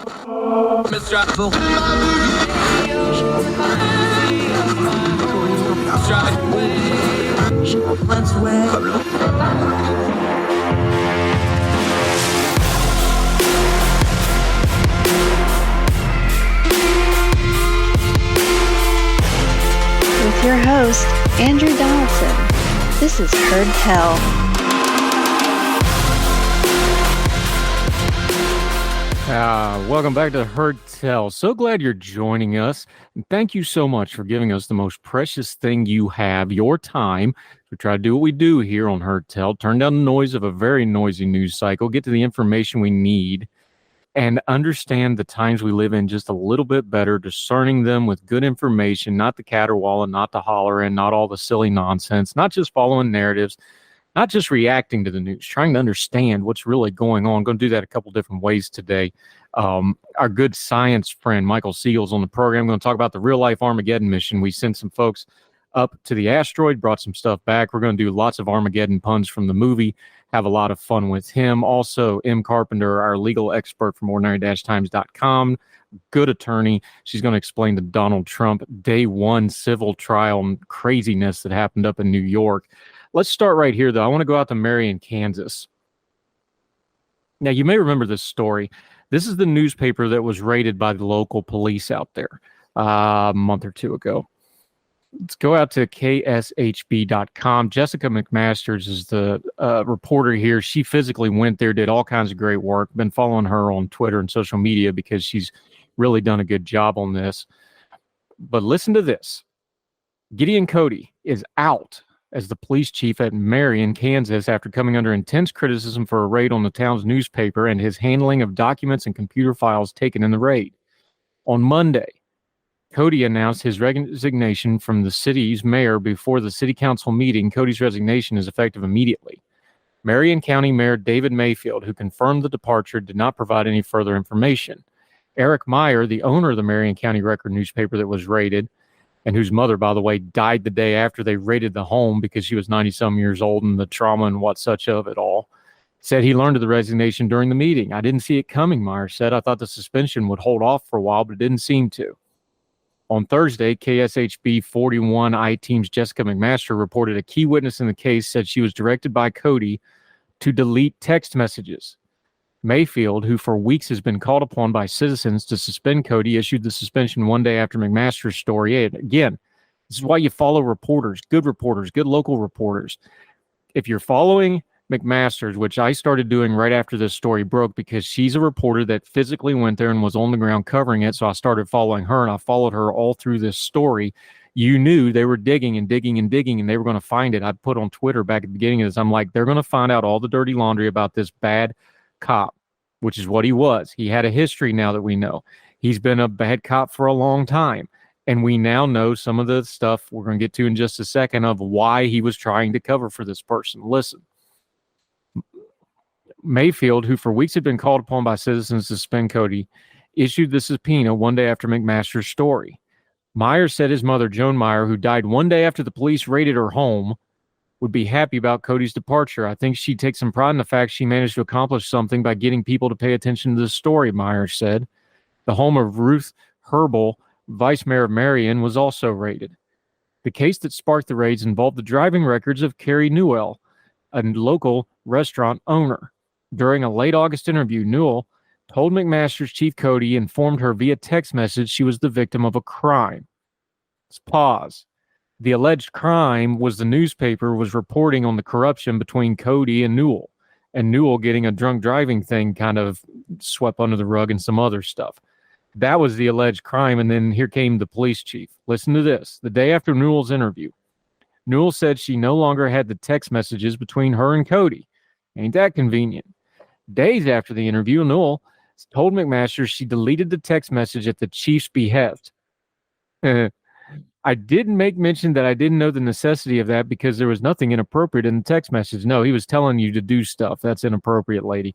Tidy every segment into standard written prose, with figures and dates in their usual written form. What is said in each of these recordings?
With your host, Andrew Donaldson. This is Heard Tell. Welcome back to Heard Tell. So glad you're joining us. And thank you so much for giving us the most precious thing you have, your time, to try to do what we do here on Heard Tell. Turn down the noise of a very noisy news cycle, get to the information we need, and understand the times we live in just a little bit better, discerning them with good information, not the caterwauling, not the hollering, not all the silly nonsense, not just following narratives, not just reacting to the news, trying to understand what's really going on. I'm going to do that a couple different ways today. Our good science friend, Michael Siegel's on the program. I'm going to talk about the real-life Armageddon mission. We sent some folks up to the asteroid, brought some stuff back. We're going to do lots of Armageddon puns from the movie, have a lot of fun with him. Also, M. Carpenter, our legal expert from ordinary-times.com, good attorney. She's going to explain the Donald Trump day one civil trial and craziness that happened up in New York. Let's start right here, though. I want to go out to Marion, Kansas. Now, you may remember this story. This is the newspaper that was raided by the local police out there a month or two ago. Let's go out to kshb.com. Jessica McMasters is the reporter here. She physically went there, did all kinds of great work. Been following her on Twitter and social media because she's really done a good job on this. But listen to this. Gideon Cody is out as the police chief at Marion, Kansas, after coming under intense criticism for a raid on the town's newspaper and his handling of documents and computer files taken in the raid. On Monday, Cody announced his resignation from the city's mayor before the city council meeting. Cody's resignation is effective immediately. Marion County Mayor David Mayfield, who confirmed the departure, did not provide any further information. Eric Meyer, the owner of the Marion County Record newspaper that was raided, and whose mother, by the way, died the day after they raided the home because she was 90-some years old and the trauma and what such of it all, said he learned of the resignation during the meeting. I didn't see it coming, Meyer said. I thought the suspension would hold off for a while, but it didn't seem to. On Thursday, KSHB 41 I-Team's Jessica McMaster reported a key witness in the case said she was directed by Cody to delete text messages. Mayfield, who for weeks has been called upon by citizens to suspend Cody, issued the suspension one day after McMaster's story. And again, this is why you follow reporters, good local reporters. If you're following McMaster's, which I started doing right after this story broke because she's a reporter that physically went there and was on the ground covering it, so I started following her, and I followed her all through this story. You knew they were digging and digging and digging, and they were going to find it. I put on Twitter back at the beginning of this, I'm like, they're going to find out all the dirty laundry about this bad cop, which is what he was. He had a history now that we know. He's been a bad cop for a long time. And we now know some of the stuff we're going to get to in just a second of why he was trying to cover for this person. Listen. Mayfield, who for weeks had been called upon by citizens to suspend Cody, issued the subpoena one day after McMaster's story. Meyer said his mother, Joan Meyer, who died one day after the police raided her home, would be happy about Cody's departure. I think she'd take some pride in the fact she managed to accomplish something by getting people to pay attention to the story, Meyer said. The home of Ruth Herbal, vice mayor of Marion, was also raided. The case that sparked the raids involved the driving records of Carrie Newell, a local restaurant owner. During a late August interview, Newell told McMaster's chief Cody informed her via text message she was the victim of a crime. Let's pause. The alleged crime was the newspaper was reporting on the corruption between Cody and Newell getting a drunk driving thing kind of swept under the rug and some other stuff. That was the alleged crime, and then here came the police chief. Listen to this. The day after Newell's interview, Newell said she no longer had the text messages between her and Cody. Ain't that convenient? Days after the interview, Newell told McMaster she deleted the text message at the chief's behest. I didn't make mention that I didn't know the necessity of that because there was nothing inappropriate in the text message. No, he was telling you to do stuff. That's inappropriate, lady.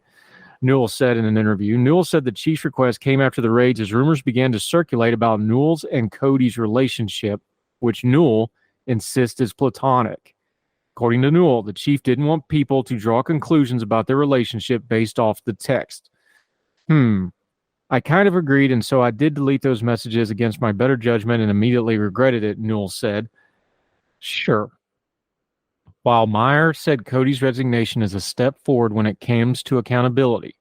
Newell said in an interview. Newell said the chief's request came after the raids as rumors began to circulate about Newell's and Cody's relationship, which Newell insists is platonic. According to Newell, the chief didn't want people to draw conclusions about their relationship based off the text. I kind of agreed, and so I did delete those messages against my better judgment and immediately regretted it, Newell said. Sure. While Meyer said Cody's resignation is a step forward when it comes to accountability,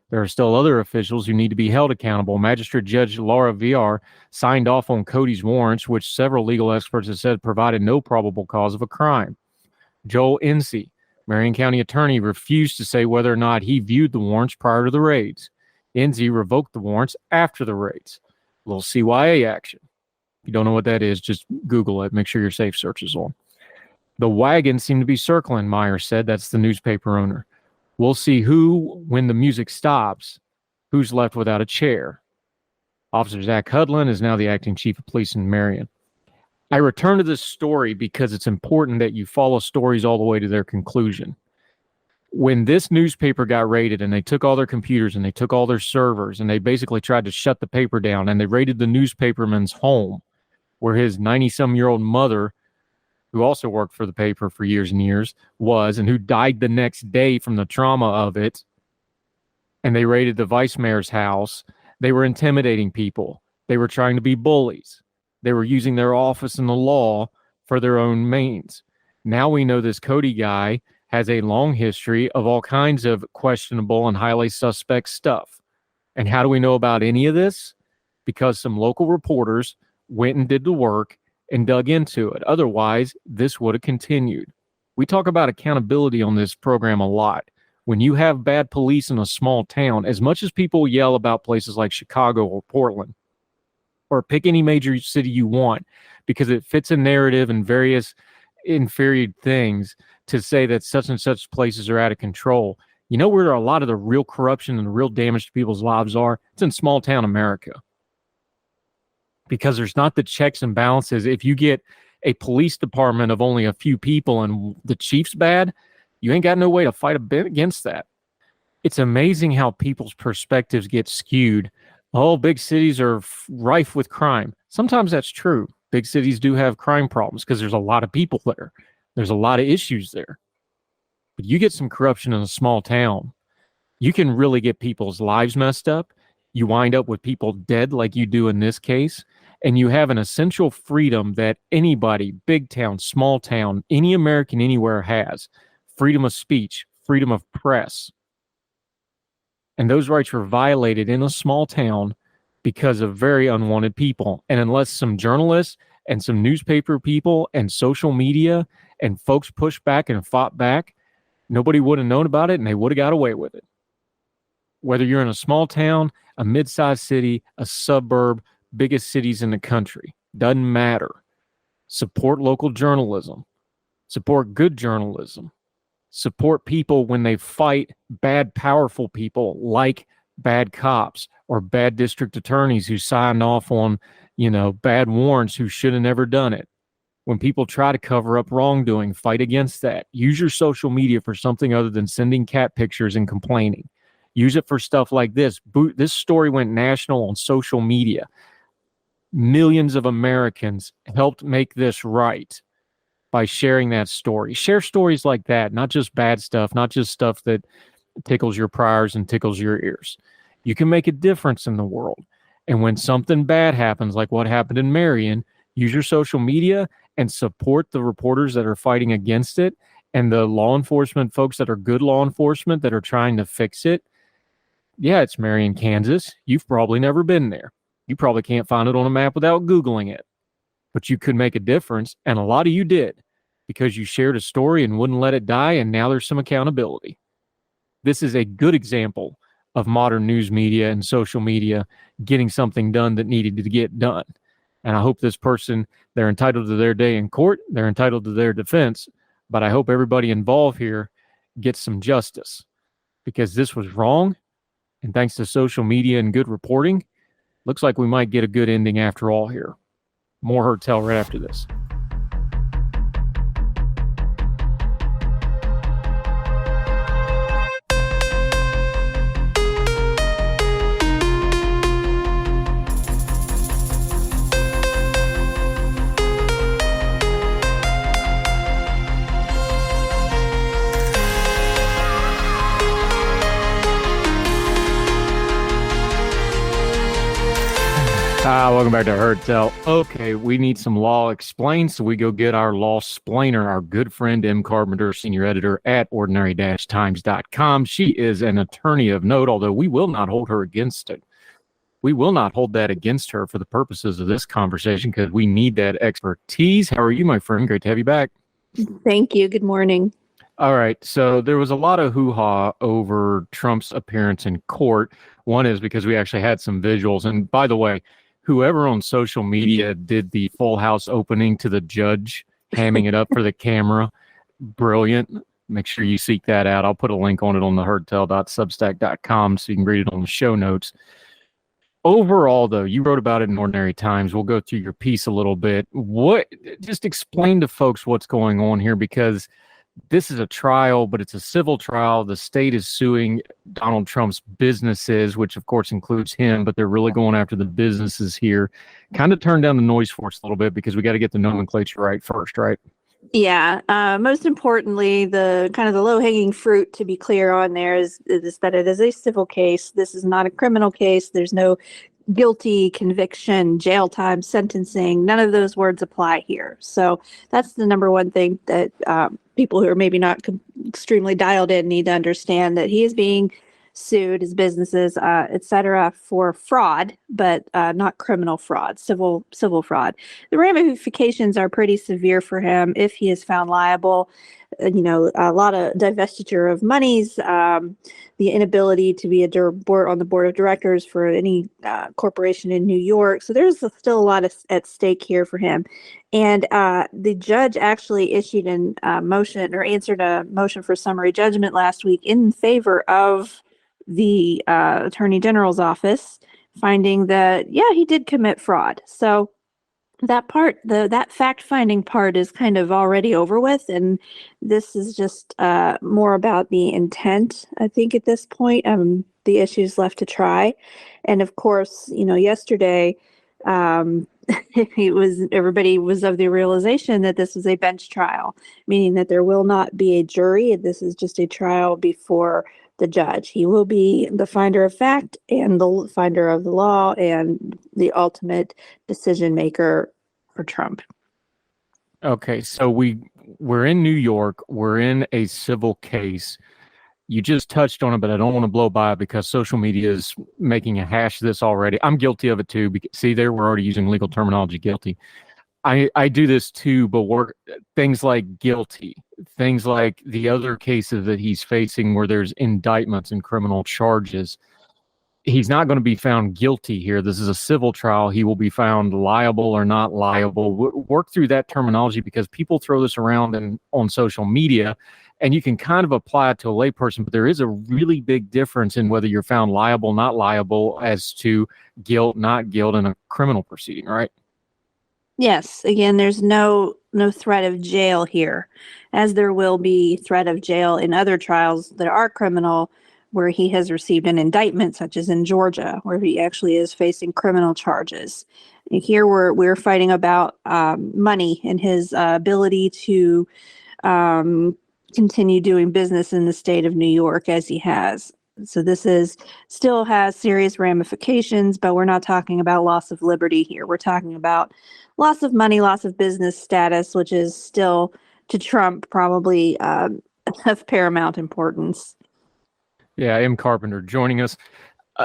there are still other officials who need to be held accountable. Magistrate Judge Laura Villar signed off on Cody's warrants, which several legal experts have said provided no probable cause of a crime. Joel Insee, Marion County attorney, refused to say whether or not he viewed the warrants prior to the raids. Insee revoked the warrants after the raids. A little CYA action. If you don't know what that is, just Google it. Make sure your safe search is on. The wagons seem to be circling, Meyer said. That's the newspaper owner. We'll see who, when the music stops, who's left without a chair. Officer Zach Hudlin is now the acting chief of police in Marion. I return to this story because it's important that you follow stories all the way to their conclusion. When this newspaper got raided and they took all their computers and they took all their servers and they basically tried to shut the paper down and they raided the newspaperman's home where his 90-some-year-old mother, who also worked for the paper for years and years, was, and who died the next day from the trauma of it, and they raided the vice mayor's house, they were intimidating people. They were trying to be bullies. They were using their office and the law for their own means. Now we know this Cody guy has a long history of all kinds of questionable and highly suspect stuff. And how do we know about any of this? Because some local reporters went and did the work and dug into it. Otherwise, this would have continued. We talk about accountability on this program a lot. When you have bad police in a small town, as much as people yell about places like Chicago or Portland, or pick any major city you want, because it fits a narrative and various inferior things to say that such and such places are out of control. You know where a lot of the real corruption and the real damage to people's lives are? It's in small town America. Because there's not the checks and balances. If you get a police department of only a few people and the chief's bad, you ain't got no way to fight a bit against that. It's amazing how people's perspectives get skewed. Oh, big cities are rife with crime. Sometimes that's true. Big cities do have crime problems because there's a lot of people there. There's a lot of issues there. But you get some corruption in a small town, you can really get people's lives messed up. You wind up with people dead like you do in this case. And you have an essential freedom that anybody, big town, small town, any American anywhere has. Freedom of speech, freedom of press. And those rights were violated in a small town because of very unwanted people. And unless some journalists and some newspaper people and social media and folks pushed back and fought back, nobody would have known about it and they would have got away with it. Whether you're in a small town, a mid-sized city, a suburb, biggest cities in the country, doesn't matter. Support local journalism. Support good journalism. Support people when they fight bad, powerful people like bad cops or bad district attorneys who signed off on, bad warrants who should have never done it. When people try to cover up wrongdoing, fight against that. Use your social media for something other than sending cat pictures and complaining. Use it for stuff like this. This story went national on social media. Millions of Americans helped make this right by sharing that story. Share stories like that, not just bad stuff, not just stuff that tickles your priors and tickles your ears. You can make a difference in the world. And when something bad happens, like what happened in Marion, use your social media and support the reporters that are fighting against it and the law enforcement folks that are good law enforcement that are trying to fix it. Yeah, it's Marion, Kansas. You've probably never been there. You probably can't find it on a map without Googling it. But you could make a difference, and a lot of you did, because you shared a story and wouldn't let it die, and now there's some accountability. This is a good example of modern news media and social media getting something done that needed to get done. And I hope this person, they're entitled to their day in court, they're entitled to their defense, but I hope everybody involved here gets some justice, because this was wrong, and thanks to social media and good reporting, looks like we might get a good ending after all here. More Heard Tell right after this. Welcome back to Heard Tell. Okay, we need some law explained, so we go get our Lawsplainer, our good friend M. Carpenter, senior editor at ordinary-times.com. She is an attorney of note, although we will not hold her against it. We will not hold that against her for the purposes of this conversation because we need that expertise. How are you, my friend? Great to have you back. Thank you. Good morning. All right. So there was a lot of hoo-ha over Trump's appearance in court. One is because we actually had some visuals. And by the way, whoever on social media did the Full House opening to the judge, hamming it up for the camera, brilliant. Make sure you seek that out. I'll put a link on it on the herdtell.substack.com so you can read it on the show notes. Overall, though, you wrote about it in Ordinary Times. We'll go through your piece a little bit. Just explain to folks what's going on here, because this is a trial, but it's a civil trial. The state is suing Donald Trump's businesses, which of course includes him, but they're really going after the businesses here. Kind of turn down the noise for us a little bit because we got to get the nomenclature right first, right? Yeah. Most importantly, the kind of the low-hanging fruit to be clear on there is that it is a civil case. This is not a criminal case. There's no guilty, conviction, jail time, sentencing. None of those words apply here. So that's the number one thing that people who are maybe not extremely dialed in need to understand, that he is being sued, his businesses, et cetera, for fraud, but not criminal fraud, civil fraud. The ramifications are pretty severe for him if he is found liable. A lot of divestiture of monies, the inability to be on the board of directors for any corporation in New York. So there's still a lot at stake here for him. And the judge actually issued a motion, or answered a motion for summary judgment last week in favor of the Attorney General's office, finding that, yeah, he did commit fraud. So that part, that fact-finding part is kind of already over with, and this is just more about the intent, I think, at this point. The issues left to try. And of course, yesterday, everybody was of the realization that this was a bench trial, meaning that there will not be a jury. This is just a trial before the judge. He will be the finder of fact and the finder of the law and the ultimate decision maker for Trump. Okay, so we're in New York. We're in a civil case. You just touched on it, but I don't want to blow by it because social media is making a hash of this already. I'm guilty of it too. See, there we're already using legal terminology, guilty. I do this too, but things like guilty, things like the other cases that he's facing where there's indictments and criminal charges. He's not going to be found guilty here. This is a civil trial. He will be found liable or not liable. Work through that terminology because people throw this around on social media, and you can kind of apply it to a layperson, but there is a really big difference in whether you're found liable, not liable, as to guilt, not guilt in a criminal proceeding, right? Yes. Again, there's no threat of jail here, as there will be threat of jail in other trials that are criminal, where he has received an indictment, such as in Georgia, where he actually is facing criminal charges. And here we're fighting about money and his ability to continue doing business in the state of New York as he has. So this still has serious ramifications, but we're not talking about loss of liberty here. We're talking about loss of money, loss of business status, which is still, to Trump, probably of paramount importance. Yeah, M. Carpenter joining us.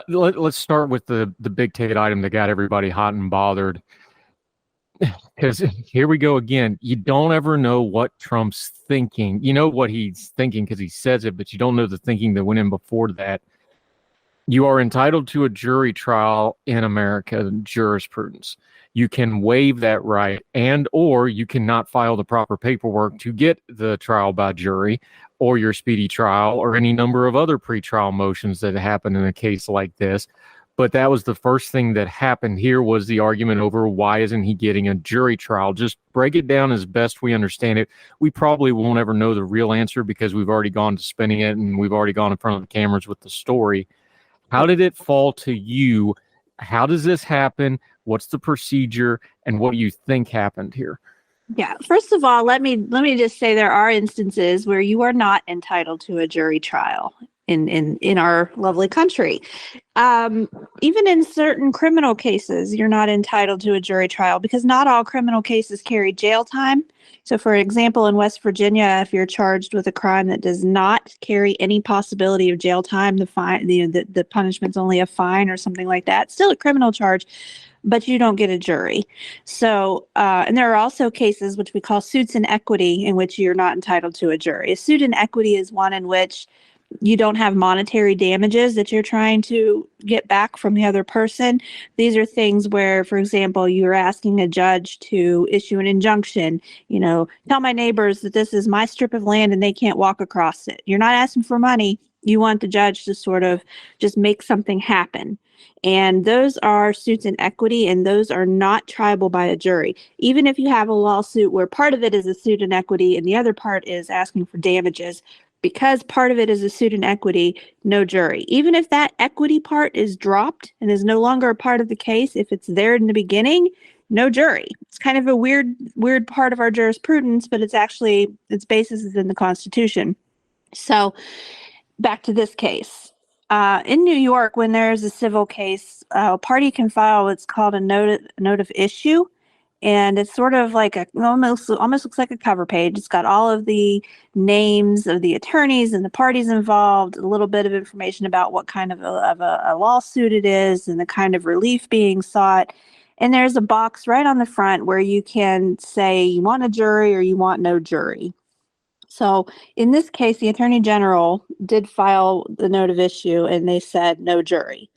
Let's start with the big ticket item that got everybody hot and bothered. Because here we go again. You don't ever know what Trump's thinking. You know what he's thinking because he says it, but you don't know the thinking that went in before that. You are entitled to a jury trial in American jurisprudence. You can waive that right, or you cannot file the proper paperwork to get the trial by jury or your speedy trial or any number of other pretrial motions that happen in a case like this. But that was the first thing that happened here, was the argument over why isn't he getting a jury trial. Just break it down as best we understand it. We probably won't ever know the real answer because we've already gone to spinning it and we've already gone in front of the cameras with the story. How did it fall to you? How does this happen? What's the procedure? And what do you think happened here? Yeah. First of all, let me just say there are instances where you are not entitled to a jury trial in our lovely country. Um, Even in certain criminal cases, you're not entitled to a jury trial because not all criminal cases carry jail time. So, for example, in West Virginia, if you're charged with a crime that does not carry any possibility of jail time, the punishment's only a fine or something like that. Still a criminal charge, but you don't get a jury. So, and there are also cases which we call suits in equity, in which you're not entitled to a jury. A suit in equity is one in which you don't have monetary damages that you're trying to get back from the other person. These are things where, for example, you're asking a judge to issue an injunction, tell my neighbors that this is my strip of land and they can't walk across it. You're not asking for money. You want the judge to sort of just make something happen. And those are suits in equity, and those are not triable by a jury. Even if you have a lawsuit where part of it is a suit in equity and the other part is asking for damages, because part of it is a suit in equity, no jury. Even if that equity part is dropped and is no longer a part of the case, if it's there in the beginning, no jury. It's kind of a weird part of our jurisprudence, but its basis is in the Constitution. So back to this case. In New York, when there's a civil case, a party can file what's called a note of issue. And it's sort of like almost looks like a cover page. It's got all of the names of the attorneys and the parties involved, a little bit of information about what kind of a lawsuit it is and the kind of relief being sought. And there's a box right on the front where you can say you want a jury or you want no jury. So in this case, the Attorney General did file the note of issue and they said no jury.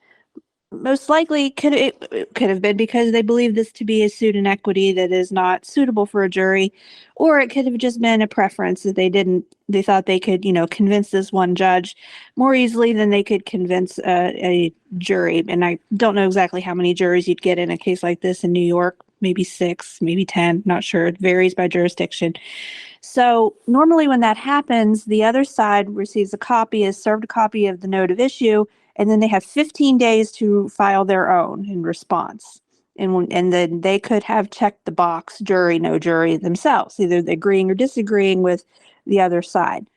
Most likely it could have been because they believe this to be a suit in equity that is not suitable for a jury, or it could have just been a preference that they thought they could, convince this one judge more easily than they could convince a jury. And I don't know exactly how many juries you'd get in a case like this in New York, maybe 6, maybe 10, not sure. It varies by jurisdiction. So normally when that happens, the other side is served a copy of the note of issue, and then they have 15 days to file their own in response. And then they could have checked the box, jury, no jury themselves, either agreeing or disagreeing with the other side.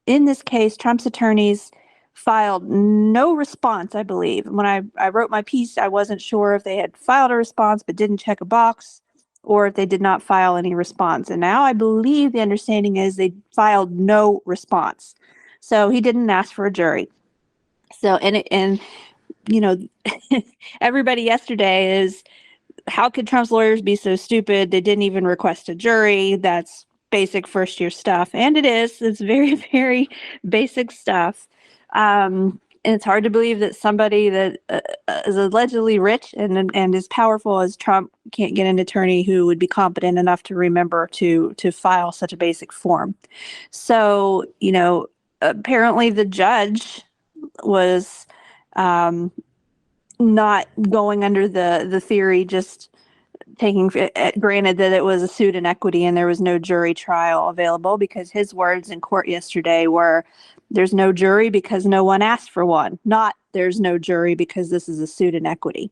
In this case, Trump's attorneys filed no response, I believe. When I wrote my piece, I wasn't sure if they had filed a response but didn't check a box, or if they did not file any response. And now I believe the understanding is they filed no response. So he didn't ask for a jury. So, you know, everybody yesterday is, how could Trump's lawyers be so stupid? They didn't even request a jury. That's basic first year stuff. And it is. It's very, very basic stuff. And it's hard to believe that somebody that is allegedly rich and as powerful as Trump can't get an attorney who would be competent enough to remember to file such a basic form. So, apparently the judge was not going under the theory, just taking granted that it was a suit in equity and there was no jury trial available, because his words in court yesterday were, there's no jury because no one asked for one, not there's no jury because this is a suit in equity.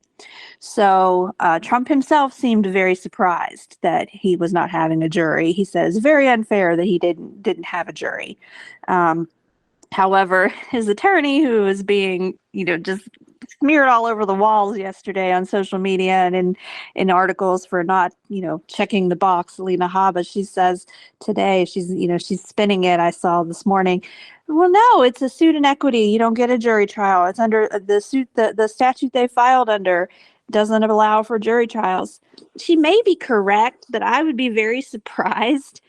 So Trump himself seemed very surprised that he was not having a jury. He says very unfair that he didn't have a jury. However, his attorney, who was being, just smeared all over the walls yesterday on social media and in articles for not, checking the box, Lena Habba, she says today, she's spinning it. I saw this morning. Well, no, it's a suit in equity. You don't get a jury trial. It's under the suit, the statute they filed under doesn't allow for jury trials. She may be correct, but I would be very surprised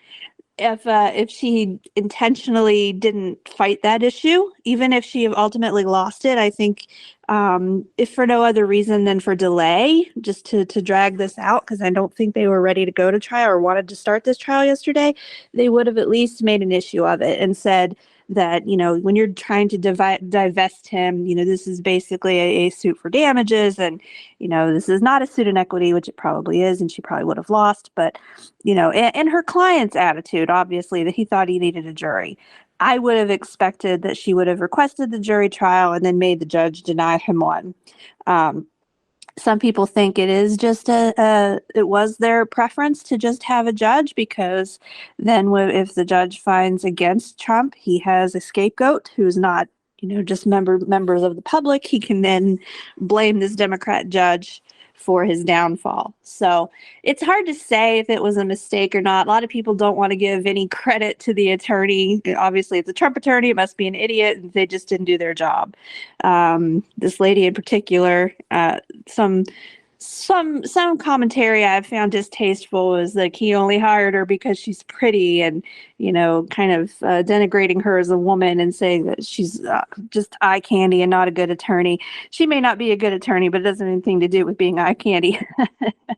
if she intentionally didn't fight that issue, even if she ultimately lost it. I think if for no other reason than for delay, just to drag this out, because I don't think they were ready to go to trial or wanted to start this trial yesterday, they would have at least made an issue of it and said that, when you're trying to divest him, this is basically a suit for damages, and, this is not a suit in equity, which it probably is, and she probably would have lost. But, and her client's attitude, obviously, that he thought he needed a jury. I would have expected that she would have requested the jury trial and then made the judge deny him one. some people think it is just it was their preference to just have a judge, because then if the judge finds against Trump, he has a scapegoat who's not, just members of the public. He can then blame this Democrat judge for his downfall. So it's hard to say if it was a mistake or not. A lot of people don't want to give any credit to the attorney. Obviously, it's a Trump attorney. It must be an idiot. They just didn't do their job. This lady in particular, some commentary I've found distasteful is like he only hired her because she's pretty, and kind of denigrating her as a woman and saying that she's just eye candy and not a good attorney. She may not be a good attorney, but it doesn't have anything to do with being eye candy.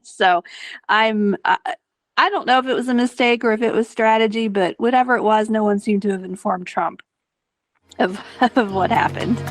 So I don't know if it was a mistake or if it was strategy, but whatever it was, no one seemed to have informed Trump of what happened.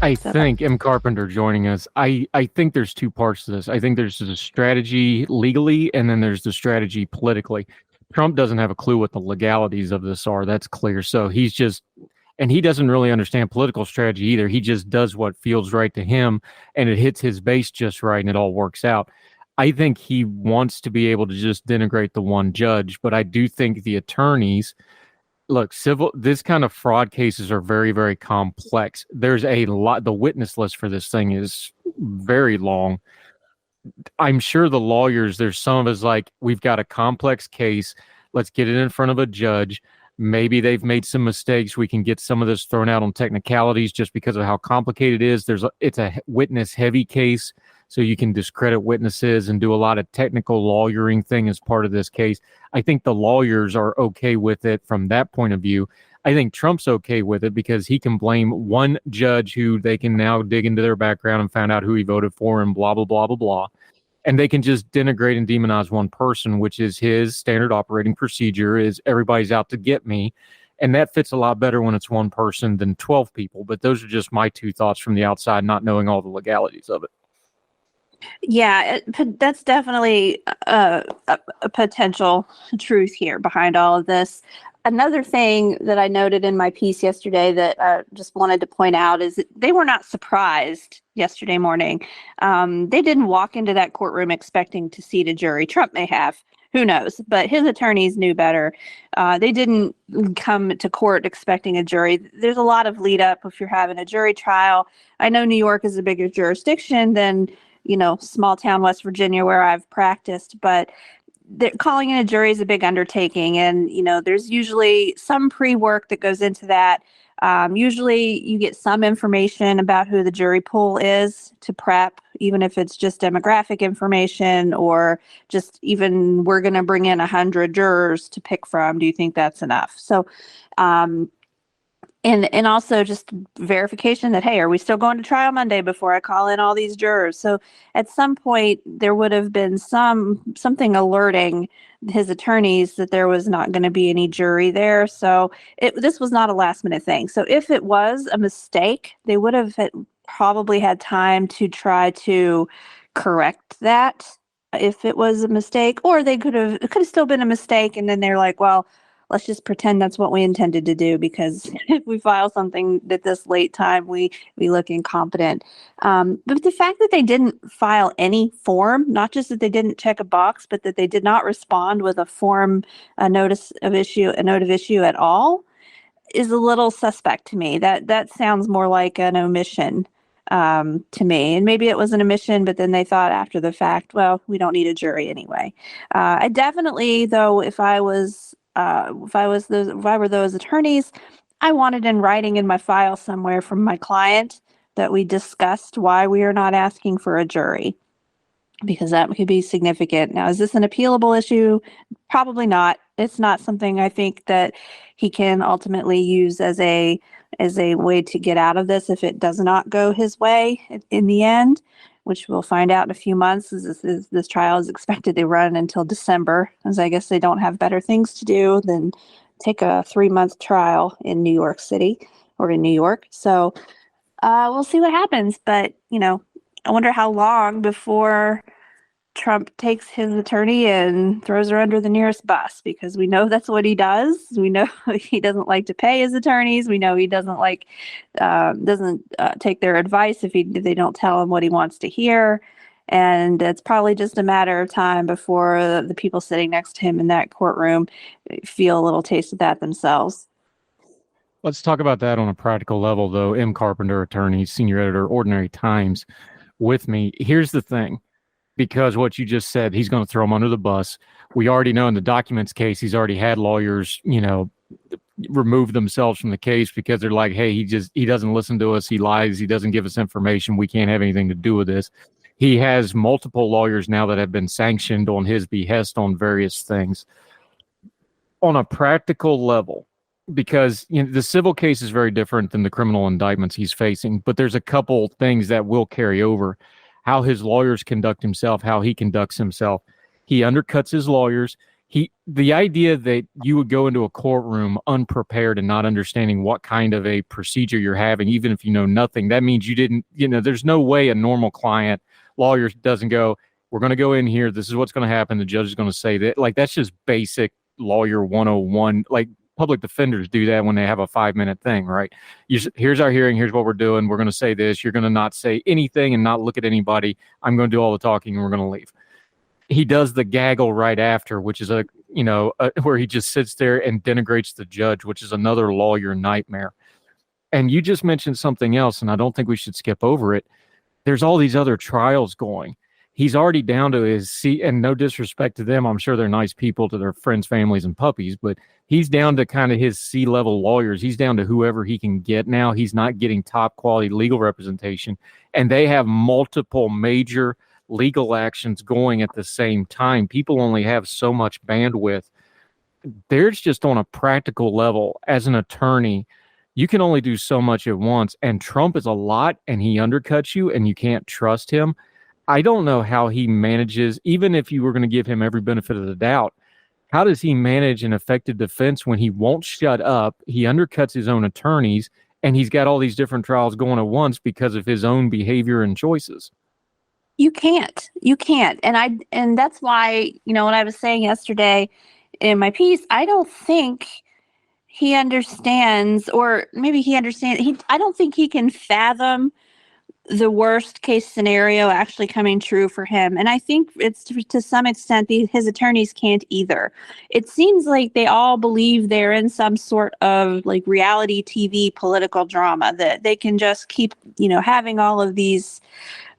I think M. Carpenter joining us. I think there's two parts to this. I think there's the strategy legally, and then there's the strategy politically. Trump doesn't have a clue what the legalities of this are. That's clear. So he's just, and he doesn't really understand political strategy either. He just does what feels right to him, and it hits his base just right, and it all works out. I think he wants to be able to just denigrate the one judge, but I do think the attorneys, look, this kind of fraud cases are very, very complex. There's a lot. The witness list for this thing is very long. I'm sure the lawyers, there's some of us like, we've got a complex case. Let's get it in front of a judge. Maybe they've made some mistakes. We can get some of this thrown out on technicalities just because of how complicated it is. It's a witness heavy case, so you can discredit witnesses and do a lot of technical lawyering thing as part of this case. I think the lawyers are okay with it from that point of view. I think Trump's okay with it because he can blame one judge who they can now dig into their background and find out who he voted for and blah, blah, blah, blah, blah. And they can just denigrate and demonize one person, which is his standard operating procedure, is everybody's out to get me. And that fits a lot better when it's one person than 12 people. But those are just my two thoughts from the outside, not knowing all the legalities of it. Yeah, that's definitely a potential truth here behind all of this. Another thing that I noted in my piece yesterday that I just wanted to point out is that they were not surprised yesterday morning. They didn't walk into that courtroom expecting to seat a jury. Trump may have, who knows, but his attorneys knew better. They didn't come to court expecting a jury. There's a lot of lead up if you're having a jury trial. I know New York is a bigger jurisdiction than small town West Virginia where I've practiced, but calling in a jury is a big undertaking. And, there's usually some pre-work that goes into that. Usually you get some information about who the jury pool is to prep, even if it's just demographic information or just even we're going to bring in 100 jurors to pick from. Do you think that's enough? So, and also just verification that, hey, are we still going to trial Monday before I call in all these jurors? So at some point there would have been something alerting his attorneys that there was not going to be any jury there. So this was not a last minute thing. So if it was a mistake, they would have probably had time to try to correct that if it was a mistake, or it could have still been a mistake. And then they're like, well, let's just pretend that's what we intended to do, because if we file something at this late time, we look incompetent. But the fact that they didn't file any form, not just that they didn't check a box, but that they did not respond with a note of issue at all, is a little suspect to me. That sounds more like an omission to me. And maybe it was an omission, but then they thought after the fact, well, we don't need a jury anyway. I definitely, though, if I were those attorneys, I wanted in writing in my file somewhere from my client that we discussed why we are not asking for a jury, because that could be significant. Now, is this an appealable issue? Probably not. It's not something I think that he can ultimately use as a way to get out of this if it does not go his way in the end. which we'll find out in a few months. This trial is expected to run until December, as I guess they don't have better things to do than take a 3-month trial in New York City or in New York. So we'll see what happens. But, I wonder how long before Trump takes his attorney and throws her under the nearest bus, because we know that's what he does. We know he doesn't like to pay his attorneys. We know he doesn't take their advice if they don't tell him what he wants to hear. And it's probably just a matter of time before the people sitting next to him in that courtroom feel a little taste of that themselves. Let's talk about that on a practical level, though. M. Carpenter, attorney, senior editor, Ordinary Times, with me. Here's the thing. Because what you just said, he's going to throw him under the bus. We already know in the documents case, he's already had lawyers, remove themselves from the case because they're like, hey, he doesn't listen to us. He lies. He doesn't give us information. We can't have anything to do with this. He has multiple lawyers now that have been sanctioned on his behest on various things. On a practical level, because the civil case is very different than the criminal indictments he's facing, but there's a couple things that will carry over. How his lawyers conduct himself, how he conducts himself. He undercuts his lawyers. The idea that you would go into a courtroom unprepared and not understanding what kind of a procedure you're having, even if you know nothing, that means you didn't, there's no way a normal lawyer doesn't go, we're going to go in here, this is what's going to happen, the judge is going to say that. Like, that's just basic lawyer 101. Like, public defenders do that when they have a 5-minute thing, right? Here's our hearing. Here's what we're doing. We're going to say this. You're going to not say anything and not look at anybody. I'm going to do all the talking and we're going to leave. He does the gaggle right after, which is where he just sits there and denigrates the judge, which is another lawyer nightmare. And you just mentioned something else, and I don't think we should skip over it. There's all these other trials going. He's already down to his C, and no disrespect to them. I'm sure they're nice people to their friends, families, and puppies, but he's down to kind of his C-level lawyers. He's down to whoever he can get now. He's not getting top quality legal representation, and they have multiple major legal actions going at the same time. People only have so much bandwidth. There's just on a practical level, as an attorney, you can only do so much at once, and Trump is a lot, and he undercuts you, and you can't trust him. I don't know how he manages, even if you were going to give him every benefit of the doubt, how does he manage an effective defense when he won't shut up, he undercuts his own attorneys, and he's got all these different trials going at once because of his own behavior and choices? You can't. And that's why, when I was saying yesterday in my piece, I don't think he understands, or maybe he understands, I don't think he can fathom the worst case scenario actually coming true for him. And I think it's to some extent his attorneys can't either. It seems like they all believe they're in some sort of like reality TV political drama, that they can just keep, having all of these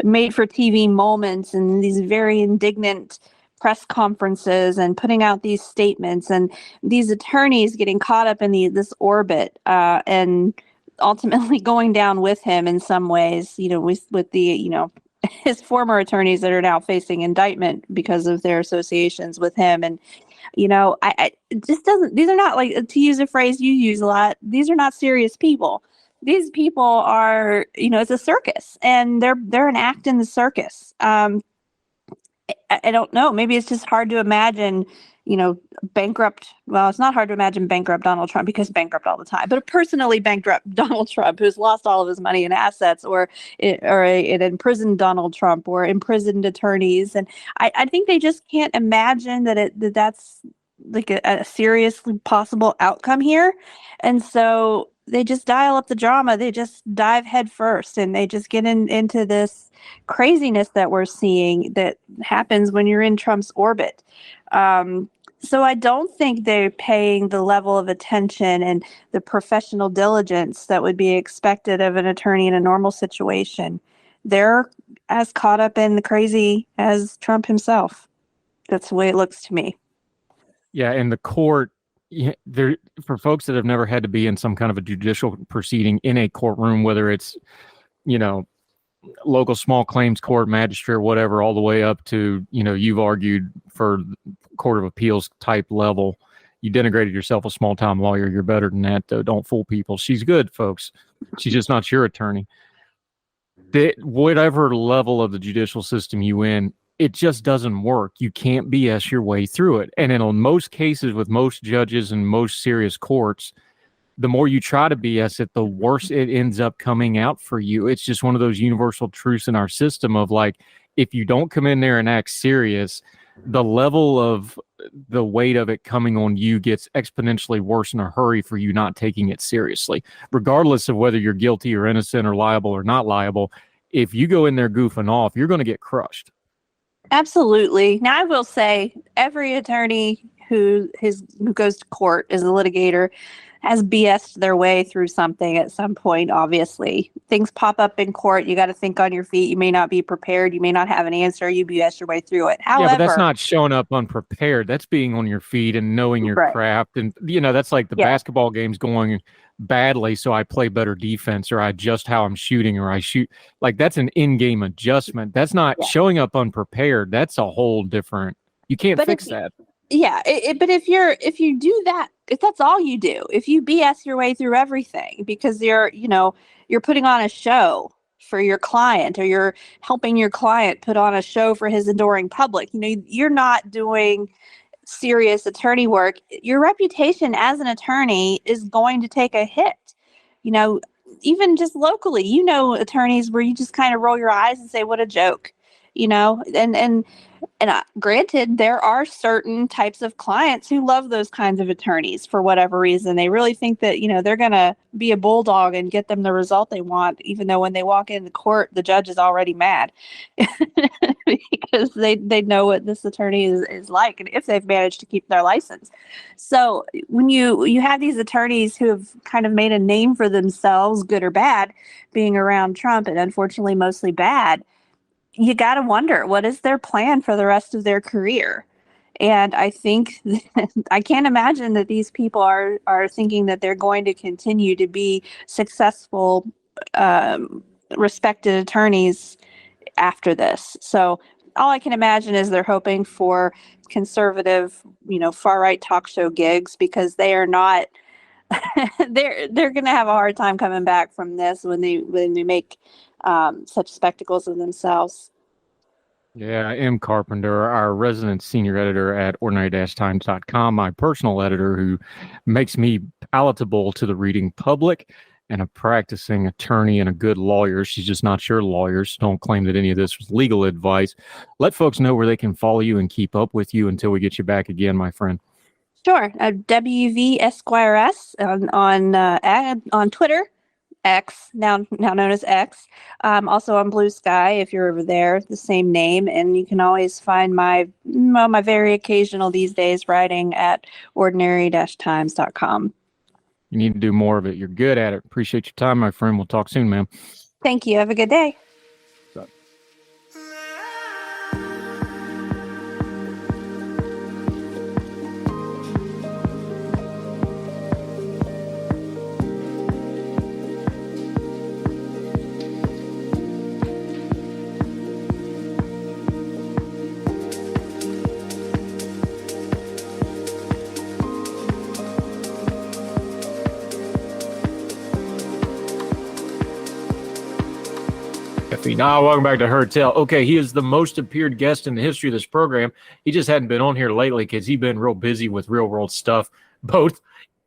made for TV moments and these very indignant press conferences and putting out these statements, and these attorneys getting caught up in this orbit and ultimately going down with him in some ways, with the, his former attorneys that are now facing indictment because of their associations with him. And, I it just doesn't, these are not, like, to use a phrase you use a lot, these are not serious people. These people are, it's a circus, and they're an act in the circus. I don't know. Maybe it's just hard to imagine, bankrupt. Well, it's not hard to imagine bankrupt Donald Trump, because bankrupt all the time, but a personally bankrupt Donald Trump who's lost all of his money and assets, or an imprisoned Donald Trump, or imprisoned attorneys. And I think they just can't imagine that's like a seriously possible outcome here. And so they just dial up the drama. They just dive head first, and they just get into this craziness that we're seeing that happens when you're in Trump's orbit. So I don't think they're paying the level of attention and the professional diligence that would be expected of an attorney in a normal situation. They're as caught up in the crazy as Trump himself. That's the way it looks to me. Yeah, and the court, there, for folks that have never had to be in some kind of a judicial proceeding in a courtroom, whether it's, local small claims court, magistrate, whatever, all the way up to, you've argued for court of appeals type level. You denigrated yourself a small time lawyer. You're better than that, though. Don't fool people. She's good, folks. She's just not your attorney. Whatever level of the judicial system you in, it just doesn't work. You can't BS your way through it. And in most cases, with most judges and most serious courts, the more you try to BS it, the worse it ends up coming out for you. It's just one of those universal truths in our system of like, if you don't come in there and act serious, the level of the weight of it coming on you gets exponentially worse in a hurry for you not taking it seriously, regardless of whether you're guilty or innocent or liable or not liable. If you go in there goofing off, you're going to get crushed. Absolutely. Now, I will say every attorney who goes to court as a litigator has BS'd their way through something at some point. Obviously, things pop up in court. You got to think on your feet. You may not be prepared. You may not have an answer. You BS your way through it. However, yeah, but that's not showing up unprepared. That's being on your feet and knowing your craft. And, that's like the basketball game's going badly, so I play better defense, or I adjust how I'm shooting, or I shoot. Like, that's an in-game adjustment. That's not showing up unprepared. That's a whole different. You can't fix that. Yeah, but if you do that, if that's all you do, if you BS your way through everything because you're putting on a show for your client, or you're helping your client put on a show for his adoring public, you're not doing serious attorney work. Your reputation as an attorney is going to take a hit. Even just locally, attorneys where you just kind of roll your eyes and say, what a joke, and granted, there are certain types of clients who love those kinds of attorneys for whatever reason. They really think that, they're going to be a bulldog and get them the result they want, even though when they walk into court, the judge is already mad because they know what this attorney is like, and if they've managed to keep their license. So when you have these attorneys who have kind of made a name for themselves, good or bad, being around Trump, and unfortunately mostly bad, you got to wonder, what is their plan for the rest of their career? And I think I can't imagine that these people are thinking that they're going to continue to be successful, respected attorneys after this. So all I can imagine is they're hoping for conservative, far-right talk show gigs, because they are not. they're going to have a hard time coming back from this when they make such spectacles of themselves. Yeah, M. Carpenter, our resident senior editor at ordinary-times.com, my personal editor who makes me palatable to the reading public, and a practicing attorney and a good lawyer. She's just not your lawyer, so don't claim that any of this was legal advice. Let folks know where they can follow you and keep up with you until we get you back again, my friend. Sure. WV Esquire S on Twitter, X, now known as X. Also on Blue Sky, if you're over there, the same name. And you can always find my very occasional these days writing at ordinary-times.com. You need to do more of it. You're good at it. Appreciate your time, my friend. We'll talk soon, ma'am. Thank you. Have a good day. Now, welcome back to Heard Tell. Okay, he is the most appeared guest in the history of this program. He just hadn't been on here lately because he's been real busy with real world stuff, both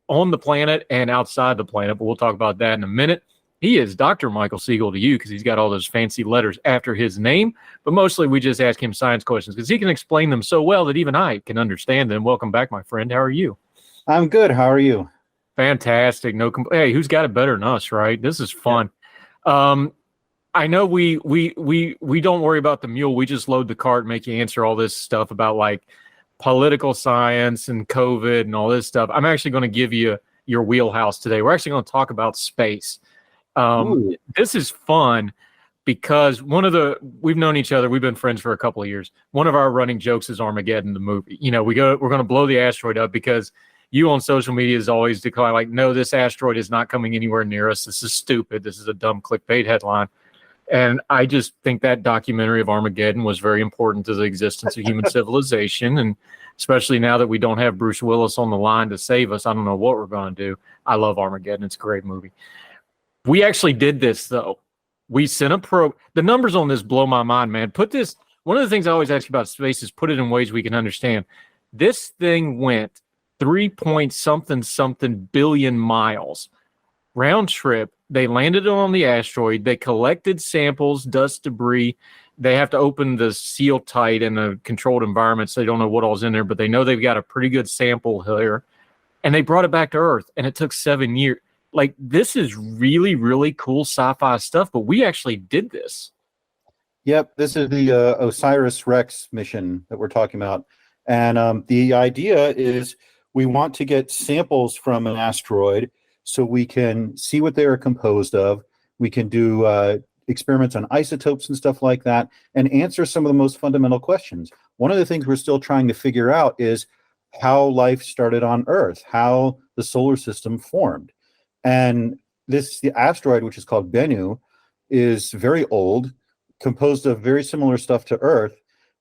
on the planet and outside the planet. But we'll talk about that in a minute. He is Dr. Michael Siegel to you because he's got all those fancy letters after his name. But mostly we just ask him science questions because he can explain them so well that even I can understand them. Welcome back, my friend. How are you? I'm good. How are you? Fantastic. Hey, who's got it better than us, right? This is fun. Yeah. I know we don't worry about the mule. We just load the cart and make you answer all this stuff about like political science and COVID and all this stuff. I'm actually going to give you your wheelhouse today. We're actually going to talk about space. This is fun because we've known each other. We've been friends for a couple of years. One of our running jokes is Armageddon, the movie. We're going to blow the asteroid up because you on social media is always declaring like, no, this asteroid is not coming anywhere near us. This is stupid. This is a dumb clickbait headline. And I just think that documentary of Armageddon was very important to the existence of human civilization. And especially now that we don't have Bruce Willis on the line to save us, I don't know what we're going to do. I love Armageddon. It's a great movie. We actually did this, though. We sent a probe. The numbers on this blow my mind, man. One of the things I always ask you about space is put it in ways we can understand. This thing went 3 point something billion miles round trip. They landed on the asteroid. They collected samples, dust, debris. They have to open the seal tight in a controlled environment, so they don't know what all's in there, but they know they've got a pretty good sample here. And they brought it back to Earth, and it took 7 years. Like, this is really, really cool sci-fi stuff, but we actually did this. Yep, this is the OSIRIS-REx mission that we're talking about. And the idea is we want to get samples from an asteroid so we can see what they are composed of. We can do experiments on isotopes and stuff like that and answer some of the most fundamental questions. One of the things we're still trying to figure out is how life started on Earth, how the solar system formed. And the asteroid, which is called Bennu, is very old, composed of very similar stuff to Earth.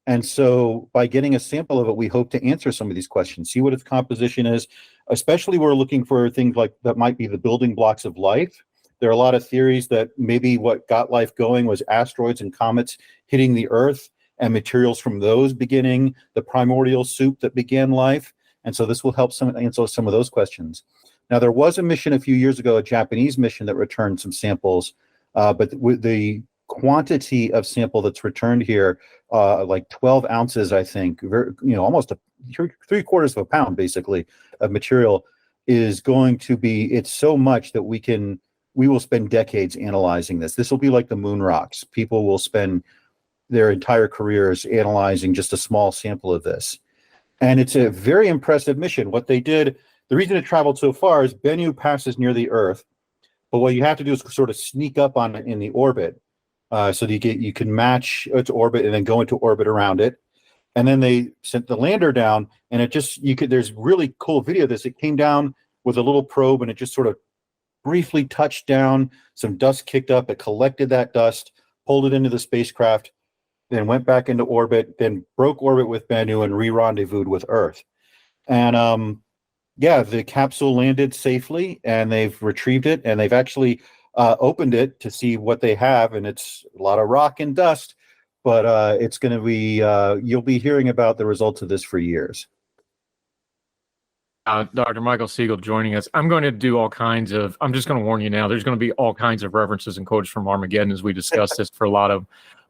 And so by getting a sample of it, we hope to answer some of these questions, see what its composition is. Especially we're looking for things like that might be the building blocks of life. There are a lot of theories that maybe what got life going was asteroids and comets hitting the Earth and materials from those beginning the primordial soup that began life. And so this will help answer some of those questions. Now, there was a mission a few years ago, a Japanese mission that returned some samples, but with the quantity of sample that's returned here, like 12 ounces, I think, almost 3/4 of a pound, basically, of material is going to be, it's so much that we will spend decades analyzing this. This will be like the moon rocks. People will spend their entire careers analyzing just a small sample of this. And it's a very impressive mission. What they did, the reason it traveled so far is Bennu passes near the Earth, but what you have to do is sort of sneak up on it in the orbit, so that you can match its orbit and then go into orbit around it. And then they sent the lander down, and there's really cool video of this. It came down with a little probe, and it just sort of briefly touched down, some dust kicked up, it collected that dust, pulled it into the spacecraft, then went back into orbit, then broke orbit with Bennu and re-rendezvoused with Earth. And the capsule landed safely, and they've retrieved it, and they've actually opened it to see what they have, and it's a lot of rock and dust, but it's going to be, you'll be hearing about the results of this for years. Dr. Michael Siegel joining us. I'm just going to warn you now, there's going to be all kinds of references and quotes from Armageddon as we discuss this for a lot of,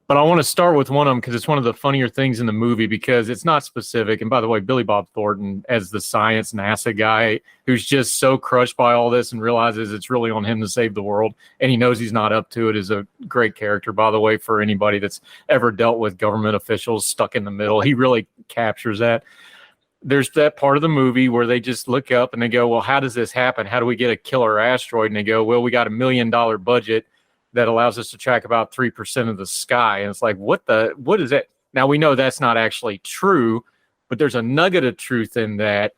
but I want to start with one of them because it's one of the funnier things in the movie because it's not specific. And by the way, Billy Bob Thornton as the science NASA guy who's just so crushed by all this and realizes it's really on him to save the world. And he knows he's not up to it is a great character, by the way, for anybody that's ever dealt with government officials stuck in the middle. He really captures that. There's that part of the movie where they just look up and they go, well, how does this happen? How do we get a killer asteroid? And they go, well, we got $1 million budget that allows us to track about 3% of the sky. And it's like, what is that? Now we know that's not actually true, but there's a nugget of truth in that.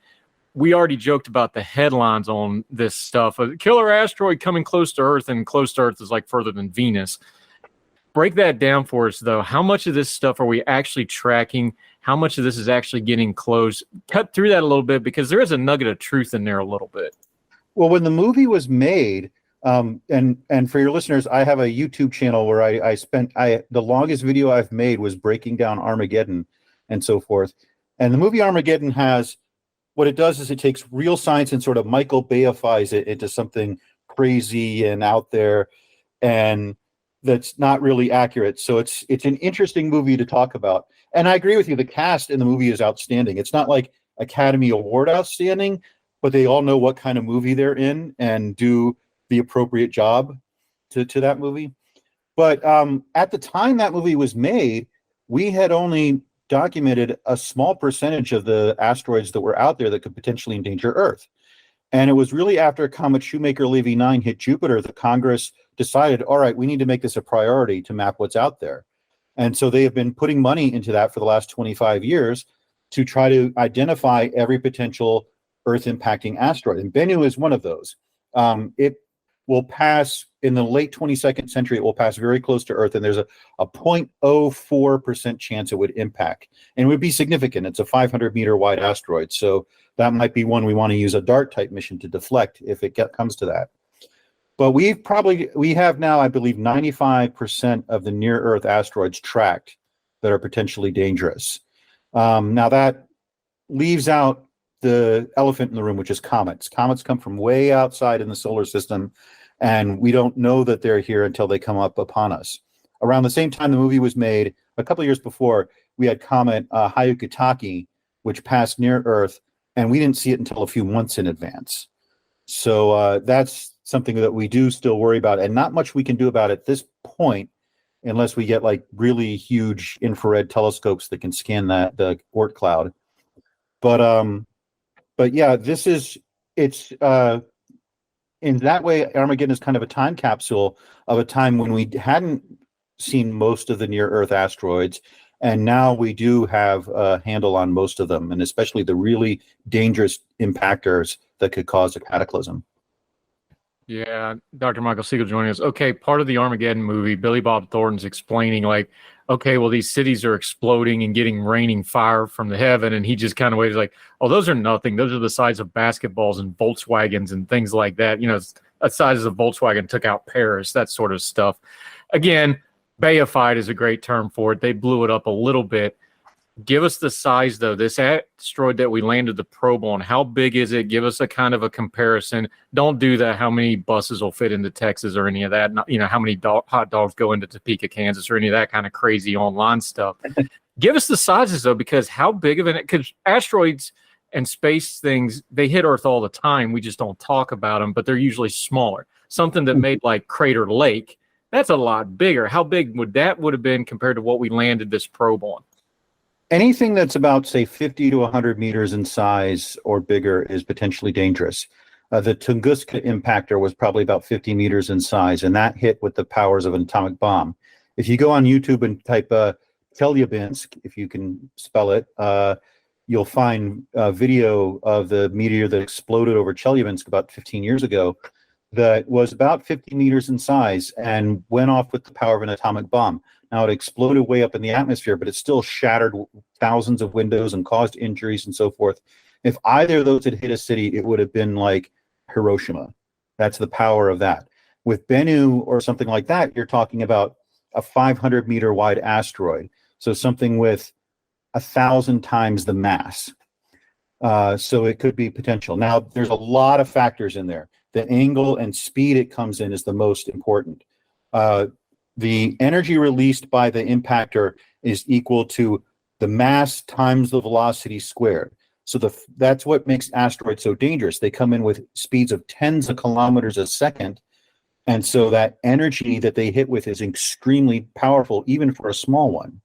We already joked about the headlines on this stuff. A killer asteroid coming close to Earth, and close to Earth is like further than Venus. Break that down for us, though. How much of this stuff are we actually tracking? How much of this is actually getting close? Cut through that a little bit because there is a nugget of truth in there a little bit. Well, when the movie was made, and for your listeners, I have a YouTube channel where the longest video I've made was breaking down Armageddon and so forth. And the movie Armageddon what it does is it takes real science and sort of Michael Bayifies it into something crazy and out there, and that's not really accurate. So it's an interesting movie to talk about. And I agree with you, the cast in the movie is outstanding. It's not like Academy Award outstanding, but they all know what kind of movie they're in and do the appropriate job to that movie. But at the time that movie was made, we had only documented a small percentage of the asteroids that were out there that could potentially endanger Earth. And it was really after Comet Shoemaker-Levy 9 hit Jupiter that Congress decided, all right, we need to make this a priority to map what's out there. And so they have been putting money into that for the last 25 years to try to identify every potential Earth-impacting asteroid. And Bennu is one of those. It will pass in the late 22nd century. It will pass very close to Earth, and there's a 0.04% chance it would impact. And it would be significant. It's a 500-meter wide asteroid. So that might be one we want to use a DART-type mission to deflect if it comes to that. But we have now, I believe, 95% of the near Earth asteroids tracked that are potentially dangerous. Now that leaves out the elephant in the room, which is comets. Comets come from way outside in the solar system, and we don't know that they're here until they come up upon us. Around the same time the movie was made, a couple of years before, we had comet Hyakutake, which passed near Earth, and we didn't see it until a few months in advance. So that's something that we do still worry about, and not much we can do about at this point, unless we get like really huge infrared telescopes that can scan the Oort cloud. But yeah, it's in that way, Armageddon is kind of a time capsule of a time when we hadn't seen most of the near Earth asteroids, and now we do have a handle on most of them, and especially the really dangerous impactors that could cause a cataclysm. Yeah, Dr. Michael Siegel joining us. Okay, part of the Armageddon movie, Billy Bob Thornton's explaining, like, okay, well, these cities are exploding and getting raining fire from the heaven, and he just kind of waves like, oh, those are nothing. Those are the size of basketballs and Volkswagens and things like that. You know, the size of Volkswagen took out Paris, that sort of stuff. Again, Bayified is a great term for it. They blew it up a little bit. Give us the size, though. This asteroid that we landed the probe on, how big is it? Give us a kind of a comparison. Don't do that. How many buses will fit into Texas or any of that? Not, you know, how many hot dogs go into Topeka, Kansas, or any of that kind of crazy online stuff. Give us the sizes, though, because how big of an, because asteroids and space things, they hit Earth all the time. We just don't talk about them, but they're usually smaller. Something that made like Crater Lake, that's a lot bigger. How big would have been compared to what we landed this probe on? Anything that's about, say, 50 to 100 meters in size or bigger is potentially dangerous. The Tunguska impactor was probably about 50 meters in size, and that hit with the powers of an atomic bomb. If you go on YouTube and type Chelyabinsk, if you can spell it, you'll find a video of the meteor that exploded over Chelyabinsk about 15 years ago that was about 50 meters in size and went off with the power of an atomic bomb. Now, it exploded way up in the atmosphere, but it still shattered thousands of windows and caused injuries and so forth. If either of those had hit a city, it would have been like Hiroshima. That's the power of that. With Bennu or something like that, you're talking about a 500-meter wide asteroid, so something with 1,000 times the mass. So it could be potential. Now, there's a lot of factors in there. The angle and speed it comes in is the most important. The energy released by the impactor is equal to the mass times the velocity squared. So that's what makes asteroids so dangerous. They come in with speeds of tens of kilometers a second. And so that energy that they hit with is extremely powerful, even for a small one.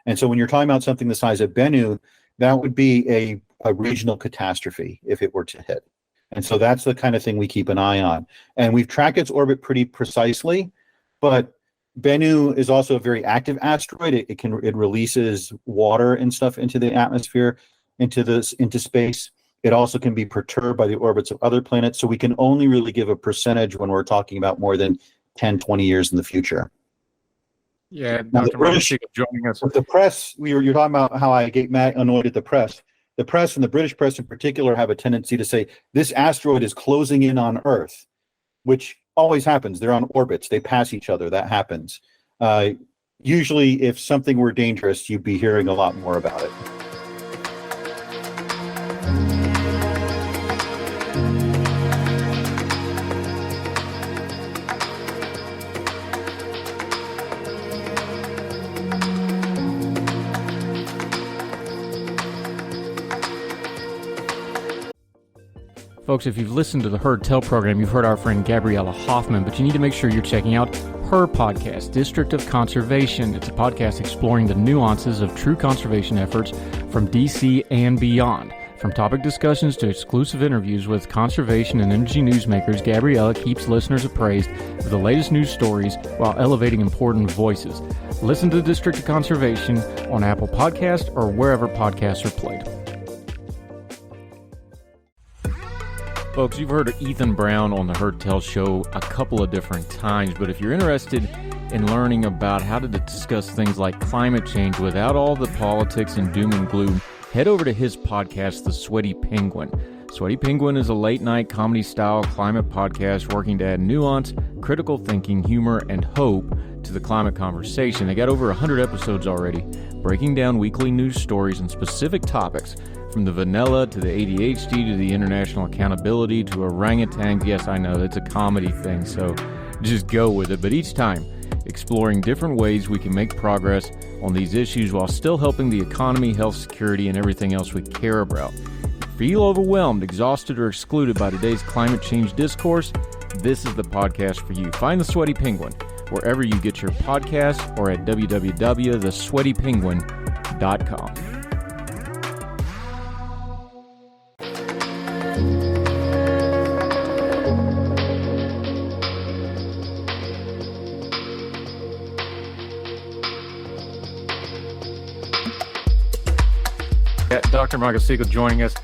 And so when you're talking about something the size of Bennu, that would be a regional catastrophe if it were to hit. And so that's the kind of thing we keep an eye on. And we've tracked its orbit pretty precisely, but Bennu is also a very active asteroid. It releases water and stuff into the atmosphere, into space. It also can be perturbed by the orbits of other planets. So we can only really give a percentage when we're talking about more than 10, 20 years in the future. Yeah, now, Dr. British, joining us. With the press, you're talking about how I get annoyed at the press. The press, and the British press in particular, have a tendency to say this asteroid is closing in on Earth, which always happens. They're on orbits. They pass each other. That happens. Usually, if something were dangerous, you'd be hearing a lot more about it. Folks, if you've listened to the Heard Tell program, you've heard our friend Gabriella Hoffman, but you need to make sure you're checking out her podcast, District of Conservation. It's a podcast exploring the nuances of true conservation efforts from DC and beyond. From topic discussions to exclusive interviews with conservation and energy newsmakers, Gabriella keeps listeners appraised of the latest news stories while elevating important voices. Listen to the District of Conservation on Apple Podcasts or wherever podcasts are played. Folks, you've heard of Ethan Brown on the Heard Tell show a couple of different times, but if you're interested in learning about how to discuss things like climate change without all the politics and doom and gloom, head over to his podcast, The Sweaty Penguin. Sweaty Penguin is a late-night comedy-style climate podcast working to add nuance, critical thinking, humor, and hope to the climate conversation. They got over 100 episodes already, breaking down weekly news stories and specific topics, from the vanilla to the ADHD to the international accountability to orangutans. Yes, I know, that's a comedy thing, so just go with it. But each time, exploring different ways we can make progress on these issues while still helping the economy, health, security, and everything else we care about. Feel overwhelmed, exhausted, or excluded by today's climate change discourse? This is the podcast for you. Find the Sweaty Penguin wherever you get your podcasts or at www.thesweatypenguin.com. Dr. Michael Siegel joining us.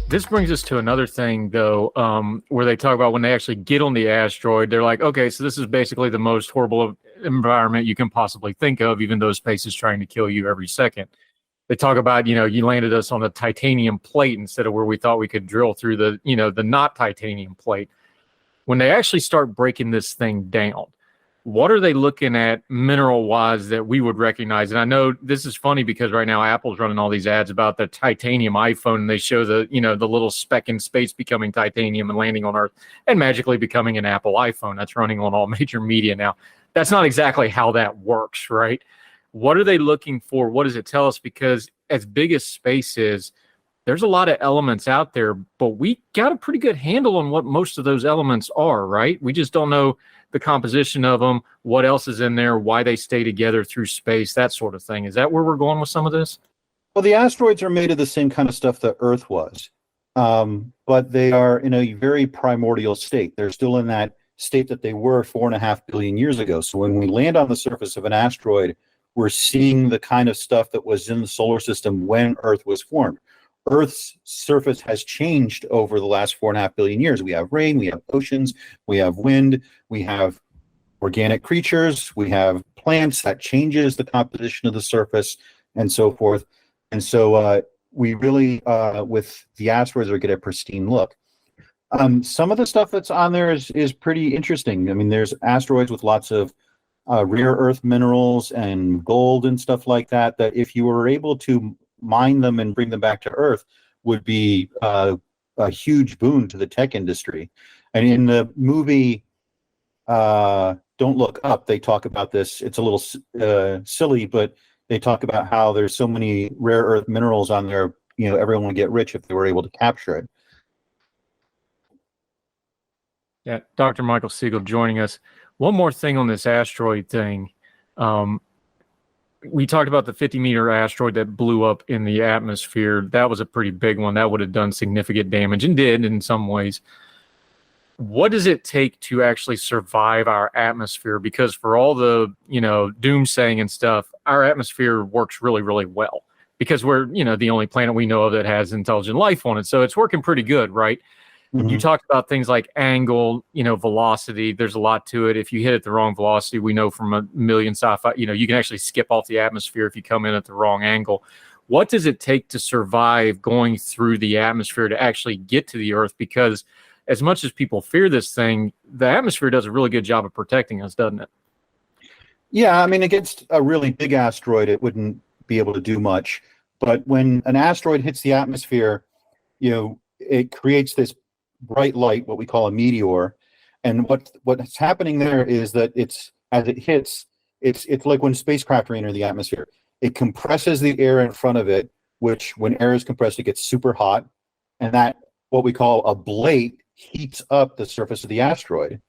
This brings us to another thing, though, where they talk about when they actually get on the asteroid, they're like, okay, so this is basically the most horrible environment you can possibly think of, even though space is trying to kill you every second. They talk about, you landed us on a titanium plate instead of where we thought we could drill through the not titanium plate. When they actually start breaking this thing down, what are they looking at mineral-wise that we would recognize? And I know this is funny because right now Apple's running all these ads about the titanium iPhone, and they show the little speck in space becoming titanium and landing on Earth and magically becoming an Apple iPhone. That's running on all major media now. That's not exactly how that works, right? What are they looking for? What does it tell us? Because as big as space is, there's a lot of elements out there, but we got a pretty good handle on what most of those elements are, right? We just don't know the composition of them, what else is in there, why they stay together through space, that sort of thing. Is that where we're going with some of this? Well, the asteroids are made of the same kind of stuff that Earth was, but they are in a very primordial state. They're still in that state that they were 4.5 billion years ago. So when we land on the surface of an asteroid, we're seeing the kind of stuff that was in the solar system when Earth was formed. Earth's surface has changed over the last 4.5 billion years. We have rain, we have oceans, we have wind, we have organic creatures, we have plants. That changes the composition of the surface and so forth. And so we really, with the asteroids, are get a pristine look. Some of the stuff that's on there is pretty interesting. I mean, there's asteroids with lots of rare earth minerals and gold and stuff like that, that if you were able to mine them and bring them back to Earth would be a huge boon to the tech industry. And in the movie Don't Look Up, they talk about this. It's a little silly, but they talk about how there's so many rare earth minerals on there, everyone would get rich if they were able to capture it. Yeah, Dr. Michael Siegel joining us. One more thing on this asteroid thing. We talked about the 50-meter asteroid that blew up in the atmosphere. That was a pretty big one. That would have done significant damage and did in some ways. What does it take to actually survive our atmosphere? Because for all the, doomsaying and stuff, our atmosphere works really, really well because we're, the only planet we know of that has intelligent life on it. So it's working pretty good, right? Mm-hmm. You talked about things like angle, velocity. There's a lot to it. If you hit at the wrong velocity, we know from a million sci-fi, you can actually skip off the atmosphere if you come in at the wrong angle. What does it take to survive going through the atmosphere to actually get to the Earth? Because as much as people fear this thing, the atmosphere does a really good job of protecting us, doesn't it? Yeah, I mean, against a really big asteroid, it wouldn't be able to do much. But when an asteroid hits the atmosphere, it creates this bright light, what we call a meteor, and what's happening there is that as it hits, it's like when spacecraft enter the atmosphere. It compresses the air in front of it, which when air is compressed, it gets super hot, and that what we call a blate heats up the surface of the asteroid.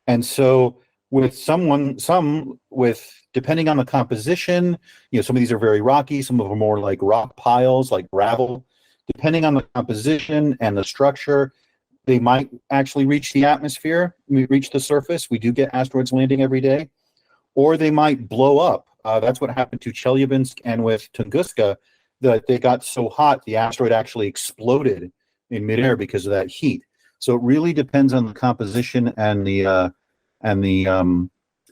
And so with depending on the composition, some of these are very rocky, some of them are more like rock piles, like gravel. Depending on the composition and the structure, they might actually reach the atmosphere, reach the surface. We do get asteroids landing every day. Or they might blow up. That's what happened to Chelyabinsk and with Tunguska, that they got so hot, the asteroid actually exploded in midair because of that heat. So it really depends on the composition and the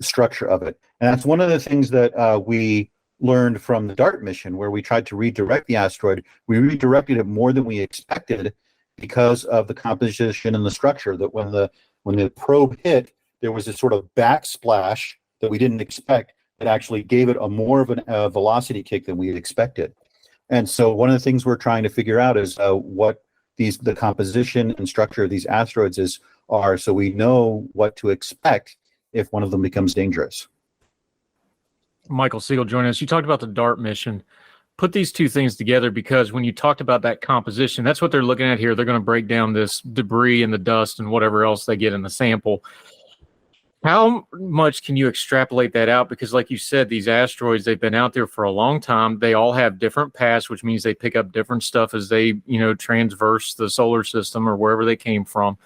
structure of it. And that's one of the things that we learned from the DART mission, where we tried to redirect the asteroid. We redirected it more than we expected, because of the composition and the structure. That when the probe hit, there was this sort of backsplash that we didn't expect that actually gave it a more of a velocity kick than we had expected. And so one of the things we're trying to figure out is what the composition and structure of these asteroids are, so we know what to expect if one of them becomes dangerous. Michael Siegel joining us. You talked about the DART mission. Put these two things together, because when you talked about that composition, that's what they're looking at here. They're going to break down this debris and the dust and whatever else they get in the sample. How much can you extrapolate that out? Because like you said, these asteroids, they've been out there for a long time. They all have different paths, which means they pick up different stuff as they, transverse the solar system or wherever they came from.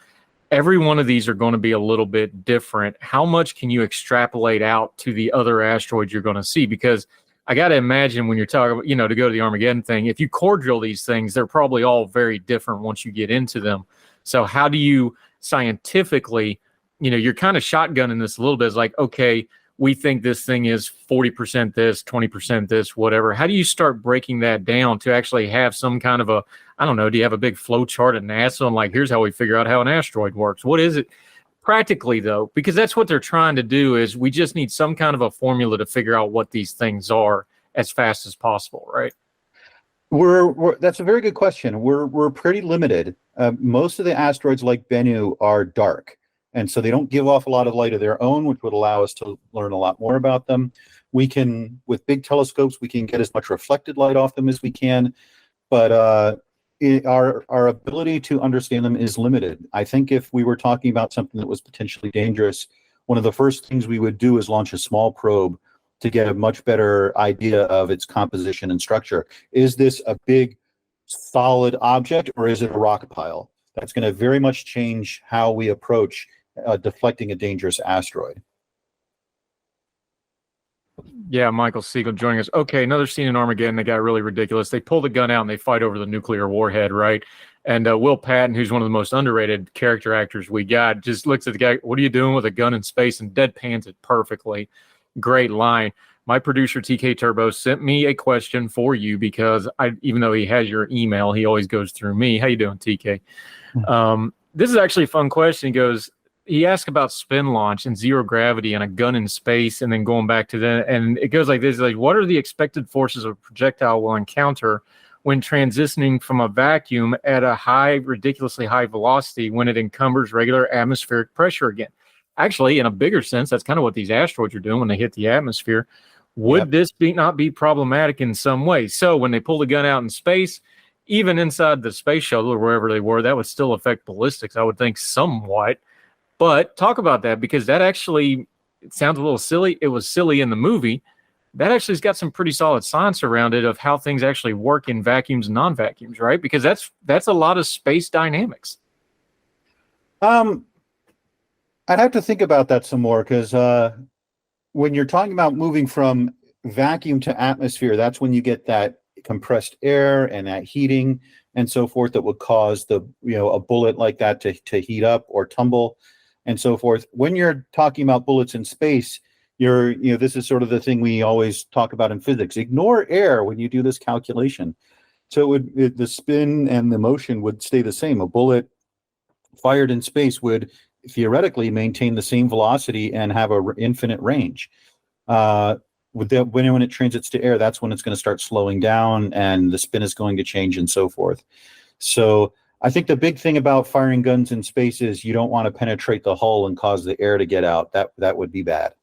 Every one of these are going to be a little bit different. How much can you extrapolate out to the other asteroids you're going to see? Because I got to imagine when you're talking, to go to the Armageddon thing, if you core drill these things, they're probably all very different once you get into them. So how do you scientifically, you're kind of shotgunning this a little bit. It's like, okay, we think this thing is 40% this, 20% this, whatever. How do you start breaking that down to actually have some kind of I don't know, do you have a big flow chart at NASA and like, here's how we figure out how an asteroid works? What is it practically though? Because that's what they're trying to do, is we just need some kind of a formula to figure out what these things are as fast as possible, right? That's a very good question. We're pretty limited. Most of the asteroids like Bennu are dark, and so they don't give off a lot of light of their own, which would allow us to learn a lot more about them. We can, with big telescopes, we can get as much reflected light off them as we can, but our ability to understand them is limited. I think if we were talking about something that was potentially dangerous, one of the first things we would do is launch a small probe to get a much better idea of its composition and structure. Is this a big, solid object, or is it a rock pile? That's going to very much change how we approach deflecting a dangerous asteroid. Yeah, Michael Siegel joining us. Okay, another scene in Armageddon that got really ridiculous. They pull the gun out and they fight over the nuclear warhead, right? And Will Patton, who's one of the most underrated character actors we got, just looks at the guy, what are you doing with a gun in space? And deadpans it perfectly. Great line. My producer, TK Turbo, sent me a question for you because even though he has your email, he always goes through me. How you doing, TK? This is actually a fun question. He asked about spin launch and zero gravity and a gun in space, and then going back to that. And it goes like this, like, what are the expected forces a projectile will encounter when transitioning from a vacuum at a ridiculously high velocity when it encumbers regular atmospheric pressure again? Actually, in a bigger sense, that's kind of what these asteroids are doing when they hit the atmosphere. Would this not be problematic in some way? So when they pull the gun out in space, even inside the space shuttle or wherever they were, that would still affect ballistics, I would think, somewhat. But talk about that, because that actually, it sounds a little silly. It was silly in the movie. That actually has got some pretty solid science around it of how things actually work in vacuums and non-vacuums, right? Because that's a lot of space dynamics. I'd have to think about that some more, because when you're talking about moving from vacuum to atmosphere, that's when you get that compressed air and that heating and so forth that would cause a bullet like that to heat up or tumble and so forth. When you're talking about bullets in space, this is sort of the thing we always talk about in physics. Ignore air when you do this calculation. So the spin and the motion would stay the same. A bullet fired in space would theoretically maintain the same velocity and have an infinite range. When it transits to air, that's when it's going to start slowing down and the spin is going to change and so forth. So I think the big thing about firing guns in space is you don't want to penetrate the hull and cause the air to get out. That would be bad.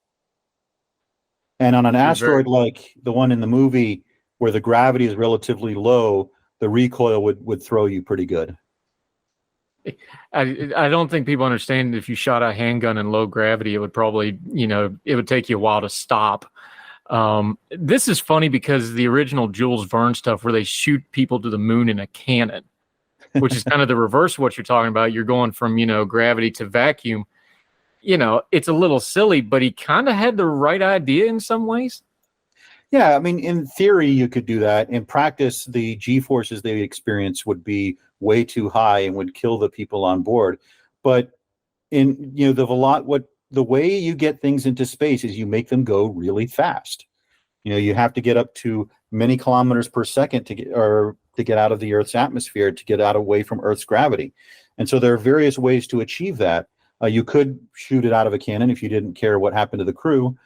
And on an asteroid like the one in the movie, where the gravity is relatively low, the recoil would throw you pretty good. I don't think people understand, if you shot a handgun in low gravity, it would probably, it would take you a while to stop. This is funny because the original Jules Verne stuff where they shoot people to the moon in a cannon, which is kind of the reverse of what you're talking about. You're going from, gravity to vacuum. It's a little silly, but he kind of had the right idea in some ways. Yeah, I mean, in theory, you could do that. In practice, the G-forces they experience would be way too high and would kill the people on board. But in the way you get things into space is you make them go really fast. You have to get up to many kilometers per second or to get out of the Earth's atmosphere, to get out away from Earth's gravity. And so there are various ways to achieve that. You could shoot it out of a cannon if you didn't care what happened to the crew.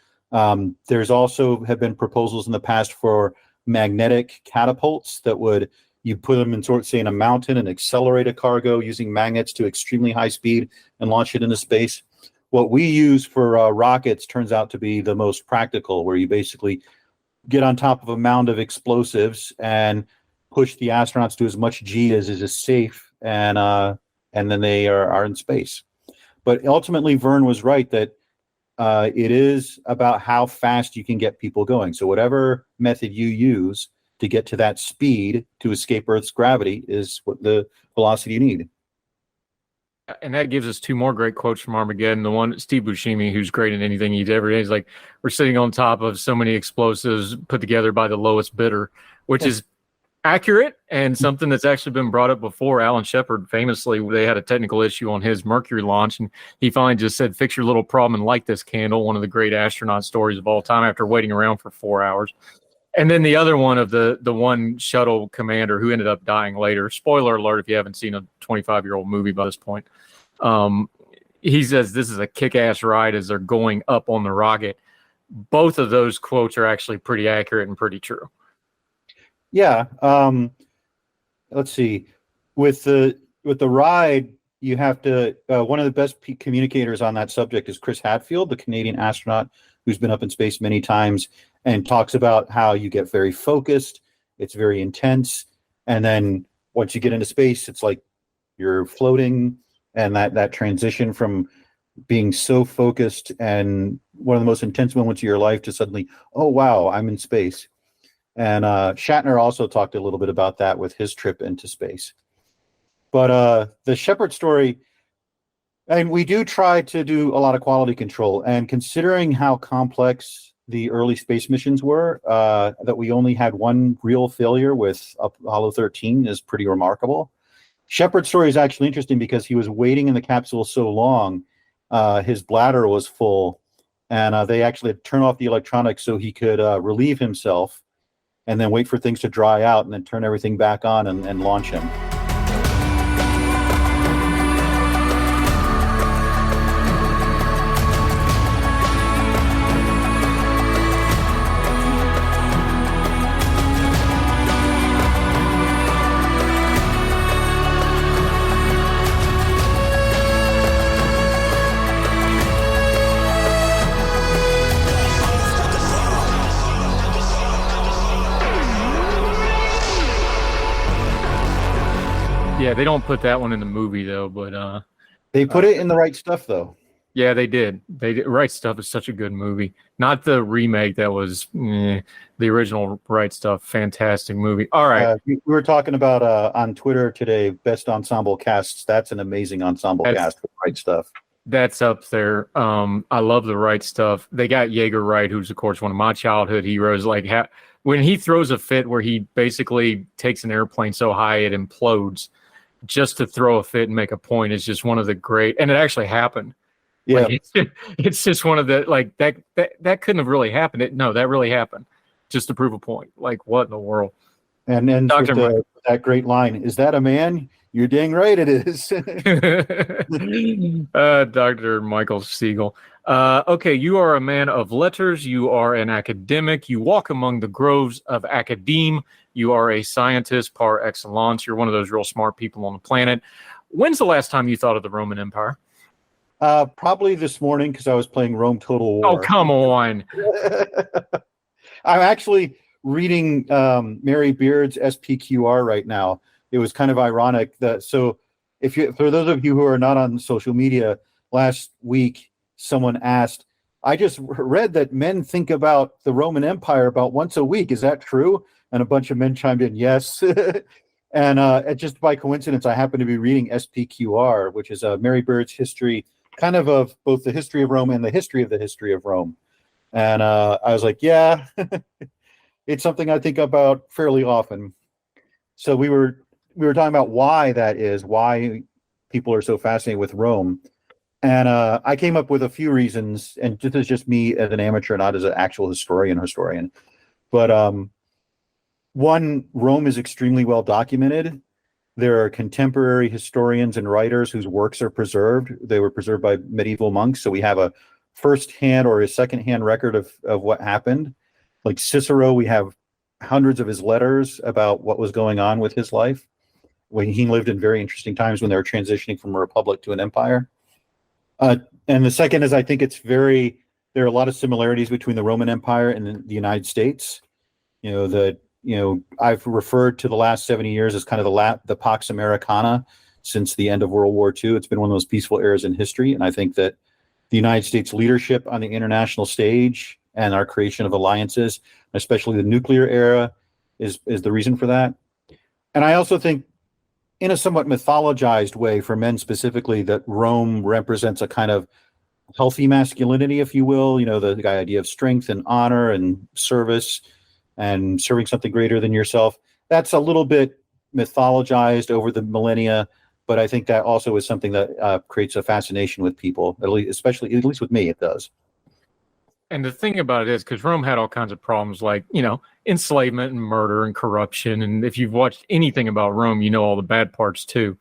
There's also have been proposals in the past for magnetic catapults that would, you put them in say in a mountain and accelerate a cargo using magnets to extremely high speed and launch it into space. What we use for rockets turns out to be the most practical, where you basically get on top of a mound of explosives and push the astronauts to as much G as is safe, and then they are in space. But ultimately, Vern was right that it is about how fast you can get people going. So whatever method you use to get to that speed to escape Earth's gravity is what the velocity you need. And that gives us two more great quotes from Armageddon. The one, Steve Buscemi, who's great in anything he did every day, is like, we're sitting on top of so many explosives put together by the lowest bidder, which is accurate and something that's actually been brought up before. Alan Shepard, famously, they had a technical issue on his Mercury launch, and he finally just said, fix your little problem and light this candle, one of the great astronaut stories of all time, after waiting around for 4 hours. And then the other one of the one shuttle commander who ended up dying later. Spoiler alert if you haven't seen a 25-year-old movie by this point. He says this is a kick-ass ride as they're going up on the rocket. Both of those quotes are actually pretty accurate and pretty true. Yeah. Let's see. With the ride, you have to. One of the best communicators on that subject is Chris Hadfield, the Canadian astronaut who's been up in space many times, and talks about how you get very focused. It's very intense, and then once you get into space, it's like you're floating, and that transition from being so focused and one of the most intense moments of your life to suddenly, oh wow, I'm in space. And Shatner also talked a little bit about that with his trip into space. But the Shepard story, and we do try to do a lot of quality control. And considering how complex the early space missions were, that we only had one real failure with Apollo 13 is pretty remarkable. Shepard's story is actually interesting because he was waiting in the capsule so long, his bladder was full, and they actually had to turn off the electronics so he could relieve himself, and then wait for things to dry out, and then turn everything back on and launch him. Yeah, they don't put that one in the movie though, but they put it in the Right Stuff though. Yeah, they did. They did. Right Stuff is such a good movie. Not the remake that was the original Right Stuff. Fantastic movie. All right. We were talking about on Twitter today, best ensemble casts. That's an amazing ensemble cast for Right Stuff. That's up there. I love the Right Stuff. They got Yeager Wright, who's of course one of my childhood heroes. Like when he throws a fit where he basically takes an airplane so high it implodes, just to throw a fit and make a point is just one of the great. And it actually happened. Yeah, like, it's just one of the like that couldn't have really happened. No, that really happened, just to prove a point. Like what in the world? And then that great line, "Is that a man?" You're dang right it is. Dr. Michael Siegel. Okay, you are a man of letters. You are an academic. You walk among the groves of academe. You are a scientist par excellence. You're one of those real smart people on the planet. When's the last time you thought of the Roman Empire? Probably this morning because I was playing Rome Total War. Oh, come on. I'm actually reading Mary Beard's SPQR right now. It was kind of ironic that for those of you who are not on social media, last week someone asked, I just read that men think about the Roman Empire about once a week. Is that true? And a bunch of men chimed in, yes. And just by coincidence, I happen to be reading SPQR, which is Mary Beard's history, kind of both the history of Rome and the history of Rome. And I was like, yeah, it's something I think about fairly often. So we were talking about why that is, why people are so fascinated with Rome. And I came up with a few reasons, and this is just me as an amateur, not as an actual historian. But one, Rome is extremely well documented. There are contemporary historians and writers whose works are preserved. They were preserved by medieval monks, so we have a first-hand or a second-hand record of what happened. Like Cicero, we have hundreds of his letters about what was going on with his life when he lived in very interesting times when they were transitioning from a republic to an empire. And the second is, I think there are a lot of similarities between the Roman Empire and the United States. I've referred to the last 70 years as kind of the Pax Americana since the end of World War II. It's been one of those peaceful eras in history. And I think that the United States leadership on the international stage and our creation of alliances, especially the nuclear era, is the reason for that. And I also think, in a somewhat mythologized way for men specifically, that Rome represents a kind of healthy masculinity, if you will, the idea of strength and honor and service and serving something greater than yourself. That's a little bit mythologized over the millennia, but I think that also is something that creates a fascination with people, at least with me, it does. And the thing about it is, because Rome had all kinds of problems like, enslavement and murder and corruption. And if you've watched anything about Rome, you know all the bad parts too.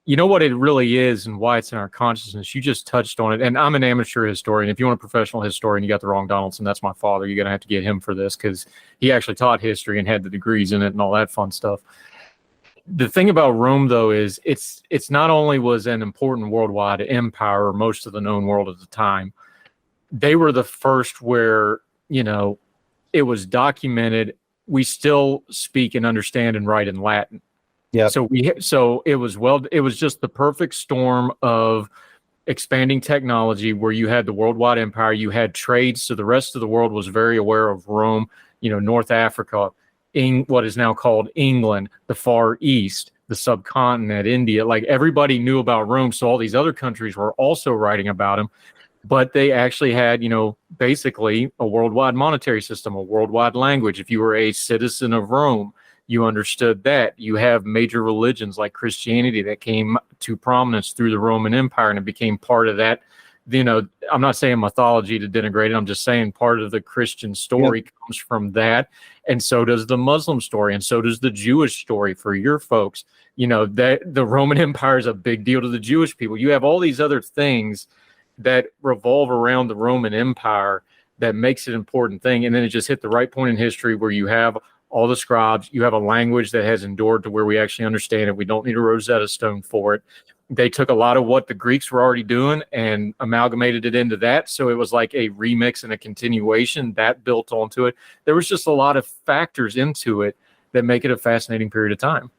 You know what it really is and why it's in our consciousness. You just touched on it. And I'm an amateur historian. If you want a professional historian, you got the wrong Donaldson. That's my father. You're going to have to get him for this because he actually taught history and had the degrees in it and all that fun stuff. The thing about Rome, though, is it's not only was an important worldwide empire, or most of the known world at the time, they were the first where, it was documented. We still speak and understand and write in Latin. Yeah. So it was just the perfect storm of expanding technology where you had the worldwide empire, you had trade. So the rest of the world was very aware of Rome, North Africa, what is now called England, the Far East, the subcontinent, India. Like everybody knew about Rome. So all these other countries were also writing about him. But they actually had, basically a worldwide monetary system, a worldwide language. If you were a citizen of Rome, you understood that. You have major religions like Christianity that came to prominence through the Roman Empire, and it became part of that. I'm not saying mythology to denigrate it. I'm just saying part of the Christian story comes from that. And so does the Muslim story. And so does the Jewish story for your folks. That the Roman Empire is a big deal to the Jewish people. You have all these other things that revolve around the Roman Empire that makes it an important thing. And then it just hit the right point in history where you have all the scribes, you have a language that has endured to where we actually understand it. We don't need a Rosetta Stone for it. They took a lot of what the Greeks were already doing and amalgamated it into that. So it was like a remix and a continuation that built onto it. There was just a lot of factors into it that make it a fascinating period of time.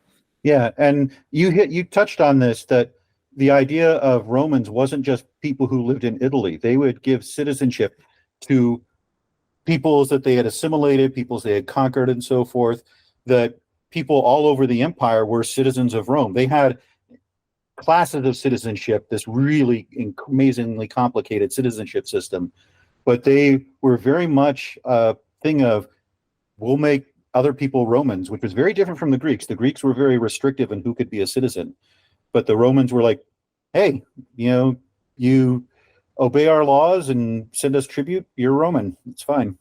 Yeah. And you touched on this, that the idea of Romans wasn't just people who lived in Italy. They would give citizenship to peoples that they had assimilated, peoples they had conquered, and so forth. That people all over the empire were citizens of Rome. They had classes of citizenship, this really amazingly complicated citizenship system. But they were very much a thing of, we'll make other people Romans, which was very different from the Greeks. The Greeks were very restrictive in who could be a citizen. But the Romans were like, hey, you obey our laws and send us tribute, you're Roman. It's fine.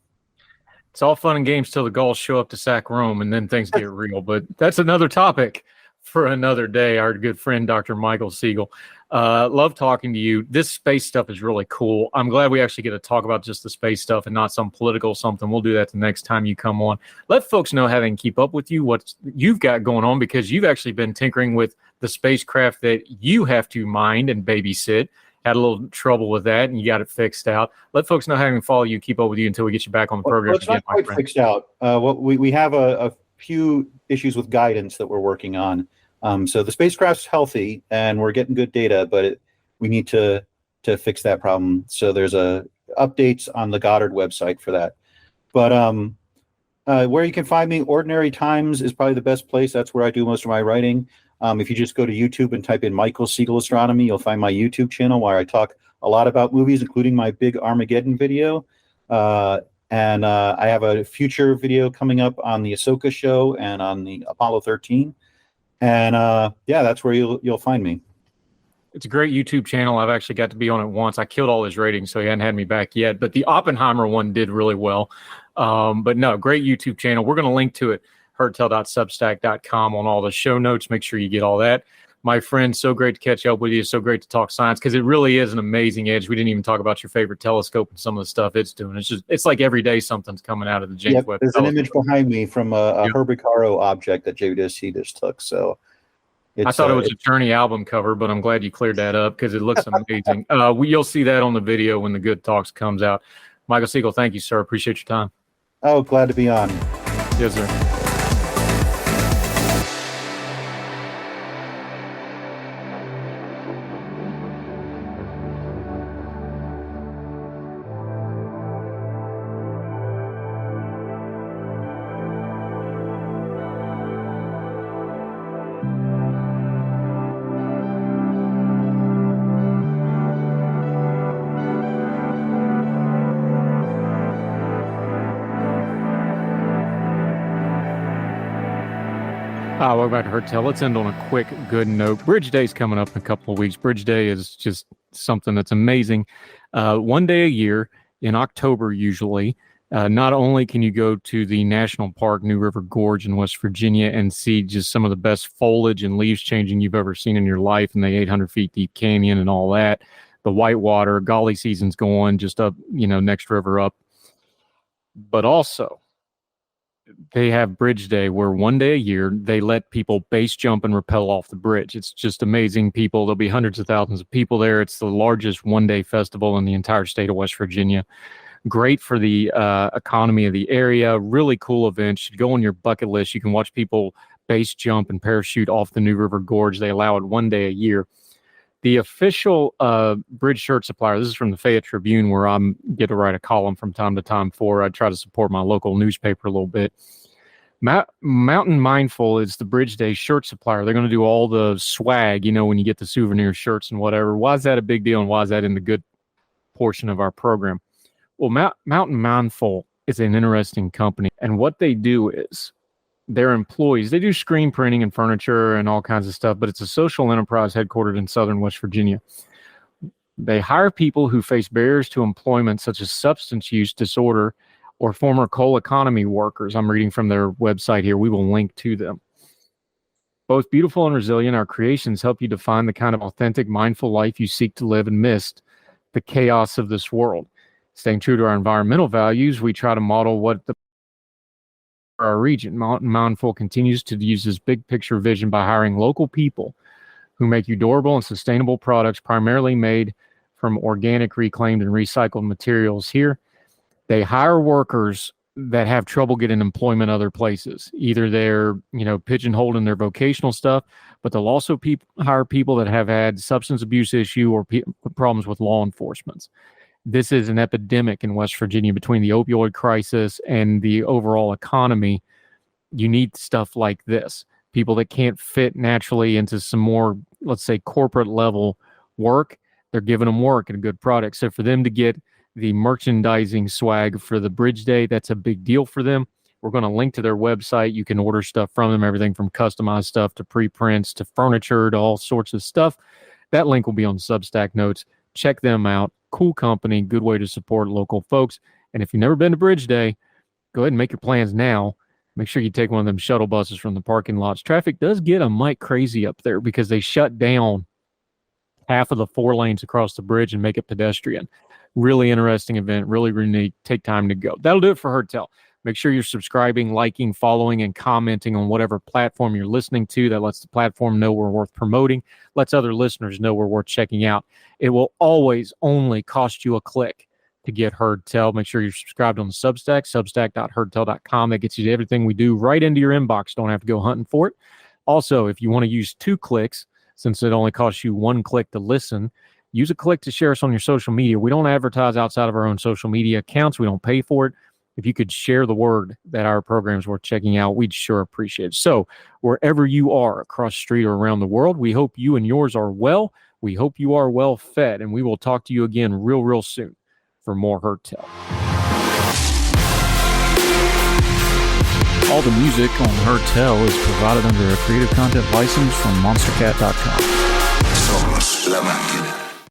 It's all fun and games till the Gauls show up to sack Rome, and then things get real. But that's another topic for another day. Our good friend, Dr. Michael Siegel. Love talking to you. This space stuff is really cool. I'm glad we actually get to talk about just the space stuff and not some political something. We'll do that the next time you come on. Let folks know how they can keep up with you, what you've got going on, because you've actually been tinkering with the spacecraft that you have to mind and babysit. Had a little trouble with that, and you got it fixed out. Let folks know how they can follow you, keep up with you until we get you back on the program. Well, it's not quite fixed out. We have a few issues with guidance that we're working on. So the spacecraft's healthy, and we're getting good data, but we need to fix that problem. So there's updates on the Goddard website for that. But where you can find me, Ordinary Times is probably the best place. That's where I do most of my writing. If you just go to YouTube and type in Michael Siegel Astronomy, you'll find my YouTube channel where I talk a lot about movies, including my big Armageddon video. And I have a future video coming up on the Ahsoka show and on the Apollo 13. And that's where you'll find me. It's a great YouTube channel. I've actually got to be on it once. I killed all his ratings, so he hadn't had me back yet. But the Oppenheimer one did really well. But no, great YouTube channel. We're going to link to it. herdtail.substack.com on all the show notes. Make sure you get all that. My friend, so great to catch up with you. So great to talk science, because it really is an amazing edge. We didn't even talk about your favorite telescope and some of the stuff it's doing. It's like every day something's coming out of the James Webb There's telescope. an image behind me from a Herbicaro object that JWST just took. So I thought it was a Journey album cover, but I'm glad you cleared that up because it looks amazing. You'll see that on the video when the Good Talks comes out. Michael Siegel, thank you, sir. Appreciate your time. Oh, glad to be on. Yes, sir. Welcome back to Herd Tell. Let's end on a quick good note. Bridge Day is coming up in a couple of weeks. Bridge Day is just something that's amazing. One day a year in October, usually, not only can you go to the National Park, New River Gorge in West Virginia, and see just some of the best foliage and leaves changing you've ever seen in your life in the 800 feet deep canyon and all that. The whitewater, golly season's going just up, next river up. But also, they have Bridge Day, where one day a year they let people base jump and rappel off the bridge. It's just amazing. There'll be hundreds of thousands of people there. It's the largest one-day festival in the entire state of West Virginia. Great for the economy of the area. Really cool event. Should go on your bucket list. You can watch people base jump and parachute off the New River Gorge. They allow it one day a year. The official bridge shirt supplier, this is from the Fayette Tribune, where I get to write a column from time to time for. I try to support my local newspaper a little bit. Mountain Mindful is the Bridge Day shirt supplier. They're going to do all the swag, when you get the souvenir shirts and whatever. Why is that a big deal, and why is that in the good portion of our program? Well, Mountain Mindful is an interesting company, and what they do is their employees, they do screen printing and furniture and all kinds of stuff, but it's a social enterprise headquartered in southern West Virginia. They hire people who face barriers to employment, such as substance use disorder or former coal economy workers. I'm reading from their website here. We will link to them. Both beautiful and resilient, our creations help you define the kind of authentic, mindful life you seek to live amidst the chaos of this world. Staying true to our environmental values, we try to model what our region. Mountain Mindful continues to use this big picture vision by hiring local people who make you durable and sustainable products, primarily made from organic, reclaimed, and recycled materials here. They hire workers that have trouble getting employment other places. Either they're, pigeonholed in their vocational stuff, but they'll also hire people that have had substance abuse issue or problems with law enforcement. This is an epidemic in West Virginia between the opioid crisis and the overall economy. You need stuff like this. People that can't fit naturally into some more, let's say, corporate level work, they're giving them work and a good product. So for them to get the merchandising swag for the Bridge Day, that's a big deal for them. We're going to link to their website. You can order stuff from them, everything from customized stuff to pre-prints to furniture to all sorts of stuff. That link will be on Substack notes. Check them out. Cool company, good way to support local folks. And if you've never been to Bridge Day, go ahead and make your plans now. Make sure you take one of them shuttle buses from the parking lots. Traffic does get a mite crazy up there because they shut down half of the 4 lanes across the bridge and make it pedestrian. Really interesting event, really unique. Take time to go. That'll do it for Herd Tell. Make sure you're subscribing, liking, following, and commenting on whatever platform you're listening to. That lets the platform know we're worth promoting, lets other listeners know we're worth checking out. It will always only cost you a click to get Herd Tell. Make sure you're subscribed on the Substack, substack.herdtell.com. That gets you to everything we do right into your inbox. Don't have to go hunting for it. Also, if you want to use 2 clicks, since it only costs you 1 click to listen, use a click to share us on your social media. We don't advertise outside of our own social media accounts. We don't pay for it. If you could share the word that our program's worth checking out, we'd sure appreciate it. So wherever you are across the street or around the world, we hope you and yours are well. We hope you are well fed, and we will talk to you again real soon for more Herd Tell. All the music on Herd Tell is provided under a Creative Content license from monstercat.com. Somos la máquina.